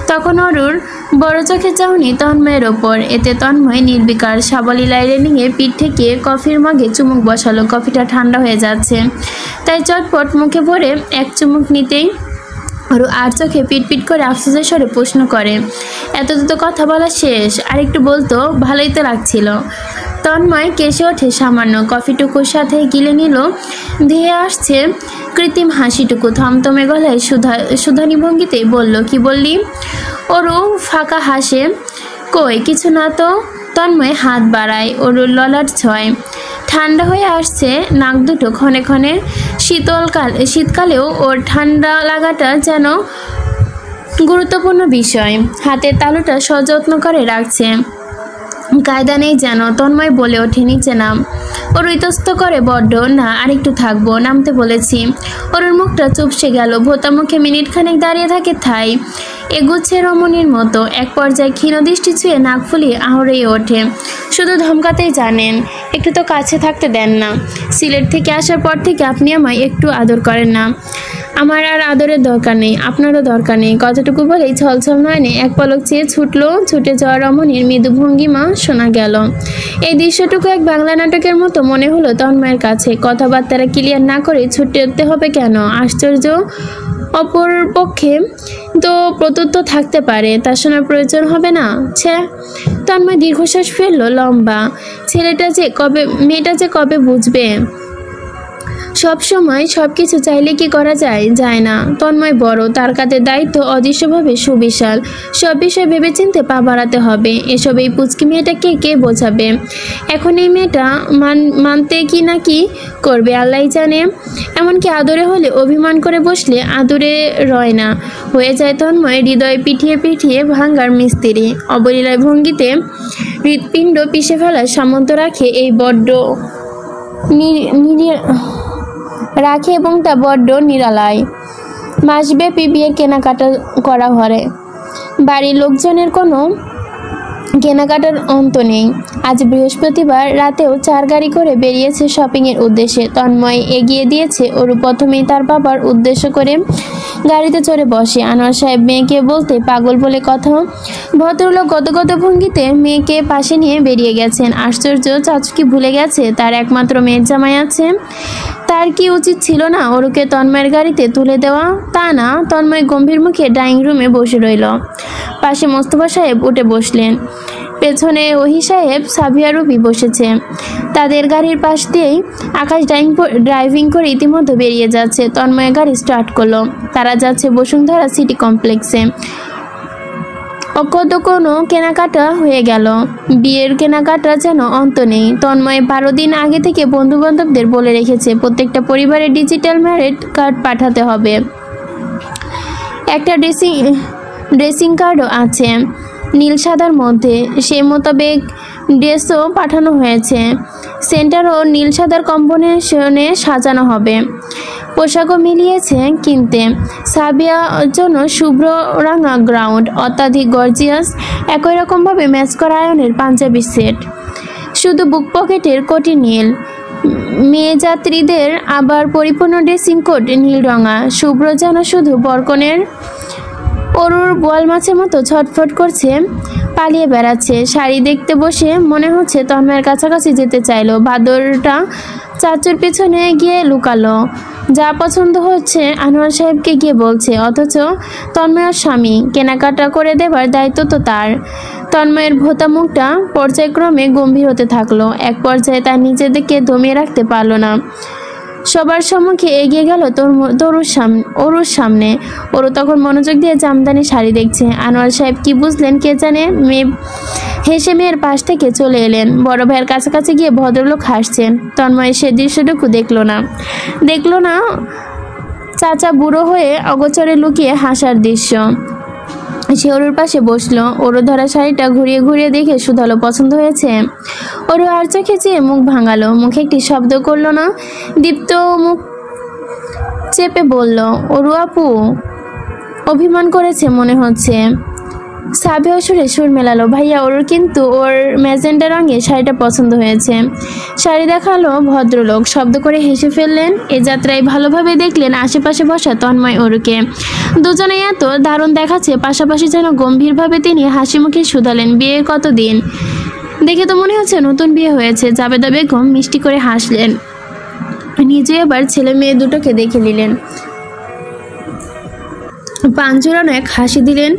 তখন অরুর বড় চোখে চাউনি তন্ময়ের ওপর। এতে তন্ময় নির্বিকার সাবলীলায় রেলিংয়ে পিঠ ঠেকিয়ে কফির মগে চুমুক বসালো। কফিটা ঠান্ডা হয়ে যাচ্ছে, তাই চটপট মুখে ভরে এক চুমুক নিতেই ওরু আর চোখে পিটপিট করে আফসোসের স্বরে প্রশ্ন করে, এত তো কথা বলা শেষ, আর একটু বলতো, ভালোই তো লাগছিল। তন্ময় কেসে ওঠে সামান্য, কফিটুকুর সাথে গিলে নিল ধেয়ে আসছে কৃত্রিম হাসিটুকু। থমথমে গলায় সুধানি ভঙ্গিতেই বলল, কি বললি? ওরু ফাঁকা হাসে, কই কিছু না তো। তন্ময় হাত বাড়ায়, ওরুর ললাট ছয়। ঠান্ডা হয়ে আসছে নাক দুটো ক্ষণে ক্ষণে। শীতকালেও ওর ঠান্ডা লাগাটা যেন গুরুত্বপূর্ণ বিষয়। হাতের তালুটা সযত্ন করে রাখছে, কায়দা নেই যেন। তন্ময় বলে ওঠে, নিচে নাম। ওর ইতস্ত করে বড্ড, না আরেকটু থাকবো, নামতে বলেছি। ওর মুখটা চুপসে গেল, ভোতা মুখে মিনিট খানেক দাঁড়িয়ে থাকে ঠাই, এগুচ্ছে রমণীর মতো। এক পর্যায়ে ক্ষীণ দৃষ্টি ছুঁয়ে নাক ফুলিয়ে আহড়িয়ে ওঠে, শুধু ধমকাতেই জানেন, একটু তো কাছে থাকতে দেন না। সিলেট থেকে আসার পর থেকে আপনি আমায় একটু আদর করেন না। আমার আর আদরের দরকার নেই, আপনারও দরকার নেই। কতটুকু বলেই ছলছল নয়নে এক পলক চেয়ে ছুটে যাওয়া রমণীর মৃদু ভঙ্গিমা শোনা গেল। এই দৃশ্যটুকু এক বাংলা নাটকের মতো মনে হলো তন্ময়ের কাছে। কথাবার্তারা ক্লিয়ার না করে ছুটতে হবে কেন? আশ্চর্য। অপর পক্ষে তো প্রত্যুত্তর থাকতে পারে, তা শোনার প্রয়োজন হবে না। তন্ময় দীর্ঘশ্বাস ফেলল লম্বা। মেয়েটা যে কবে বুঝবে? সব সময় সব কিছু চাইলে কি করা যায়? যায় না। তন্ময় বড়, তার কাঁধে দায়িত্ব অদৃশ্যভাবে সুবিশাল। সব বিষয় ভেবেচিন্তে পা বাড়াতে হবে। এসব এই পুচকি মেয়েটাকে কে বোঝাবে? এখন এই মেয়েটা মানতে কি না কি করবে আল্লাহই জানে। এমনকি আদরে হলে অভিমান করে বসলে আদরে রয় না, হয়ে যায় তন্ময় হৃদয় পিঠিয়ে পিঠিয়ে ভাঙ্গার মিস্ত্রি। অবলীলায় ভঙ্গিতে হৃৎপিণ্ড পিষে ফেলার সামর্থ্য রাখে এবং তা বড্ড নিরালায়। মাসব্যাপী বিয়ের কেনাকাটা করা ঘরে, বাড়ির লোকজনের কোনো কেনাকাটার অন্ত নেই। আজ বৃহস্পতিবার রাতেও 4 গাড়ি করে বেরিয়েছে শপিংয়ের উদ্দেশ্যে। তন্ময় এগিয়ে দিয়েছে ওরু প্রথমেই তার বাবার উদ্দেশ্য করে গাড়িতে চড়ে বসে। আনোয়ার সাহেব মেয়েকে বলতে পাগল বলে কথা। ভদ্রলোক গদগদ ভঙ্গিতে মেয়েকে পাশে নিয়ে বেরিয়ে গেছেন। আশ্চর্য, চাচু কি ভুলে গেছে তার একমাত্র মেয়ের জামাই আছে? তার কি উচিত ছিল না ওরুকে তন্ময়ের গাড়িতে তুলে দেওয়া? তা না, তন্ময় গম্ভীর মুখে ড্রয়িং রুমে বসে রইল। পাশে মোস্তফা সাহেব উঠে বসলেন, পেছনে ওহি সাহেব, সাবিয়া রুবি বসেছে। তাদের গাড়ির পাশ দিয়েই আকাশ ড্রাইভিং করে ইতিমধ্যে বেরিয়ে যাচ্ছে। তন্ময় গাড়ি স্টার্ট করলো। তারা যাচ্ছে বসুন্ধরা সিটি কমপ্লেক্সে। অকত কোনো কেনাকাটা হয়ে গেল। বিয়ের কেনাকাটা যেন অন্ত নেই। তন্ময় 12 দিন আগে থেকে বন্ধু বান্ধবদের বলে রেখেছে প্রত্যেকটা পরিবারের ডিজিটাল ম্যারেজ কার্ড পাঠাতে হবে। একটা ড্রেসিং কার্ডও আছে নীল সাদার মধ্যে, সেই মোতাবেক ড্রেসও পাঠানো হয়েছে। সেন্টারও নীল সাদার কম্বিনেশনে সাজানো হবে। পোশাকও মিলিয়েছে কিনতে। সাবিয়ার জন্য শুভ্র রাঙা গ্রাউন্ড, অত্যাধিক গর্জিয়াস, একই রকমভাবে ম্যাচ করা আয়নের পাঞ্জাবি সেট, শুধু বুক পকেটের কোটি নীল। মেয়ে যাত্রীদের আবার পরিপূর্ণ ড্রেসিং কোড নীল রঙা। শুভ্র যেন শুধু বরকনের অরুর বোয়াল মাছের মতো ছটফট করছে, পালিয়ে বেড়াচ্ছে। শাড়ি দেখতে বসে মনে হচ্ছে তন্ময়ের কাছাকাছি যেতে চাইলো। বাদরটা চাচুর পিছনে গিয়ে লুকালো। যা পছন্দ হচ্ছে আনোয়ার সাহেবকে গিয়ে বলছে, অথচ তন্ময়ের স্বামী, কেনাকাটা করে দেবার দায়িত্ব তো তার। তন্ময়ের ভোতা মুখটা পর্যায়ক্রমে গম্ভীর হতে থাকলো। এক পর্যায়ে তার নিজেদেরকে দমিয়ে রাখতে পারল না। সবার সম্মুখে এগিয়ে গেল অরুর সামনে। ওরু তখন মনোযোগ দিয়ে জামদানি শাড়ি দেখছে। আনোয়ার সাহেব কি বুঝলেন কে জানে, হেসে মেয়ের পাশ থেকে চলে এলেন। বড় ভাইয়ের কাছাকাছি গিয়ে ভদ্রলোক হাসছেন। তন্ময় সে দৃশ্যটুকু দেখল না চাচা বুড়ো হয়ে অগোচরে লুকিয়ে হাসার দৃশ্য। সে ওরুর পাশে বসলো। ওরু ধরা শাড়িটা ঘুরিয়ে ঘুরিয়ে দেখে শুধালো, পছন্দ হয়েছে? ওরু আর চোখে চেয়ে মুখ ভাঙালো। মুখে একটি শব্দ করলো না। দীপ্ত মুখ চেপে বলল, ওরু আপু অভিমান করেছে মনে হচ্ছে। সাবিয়া সুরে সুর মেলালো, ভাইয়া ওর কিন্তু ওর ম্যাজেন্ডা রঙের শাড়িটা পছন্দ হয়েছে। শাড়ি দেখালো ভদ্রলোক, শব্দ করে হেসে ফেললেন। এ যাত্রায় ভালোভাবে দেখলেন আশেপাশে বসা তন্ময় ওরুকে। দুজনেই এত দারুণ দেখাচ্ছে, পাশাপাশি যেন গম্ভীরভাবে তিনি হাসি মুখে শুধালেন, বিয়ে কতদিন? দেখে তো মনে হচ্ছে নতুন বিয়ে হয়েছে। জাবেদা বেগম মিষ্টি করে হাসলেন। নিজে এবার ছেলে মেয়ে দুটোকে দেখে নিলেন। পান জোড়ানো এক হাসি দিলেন।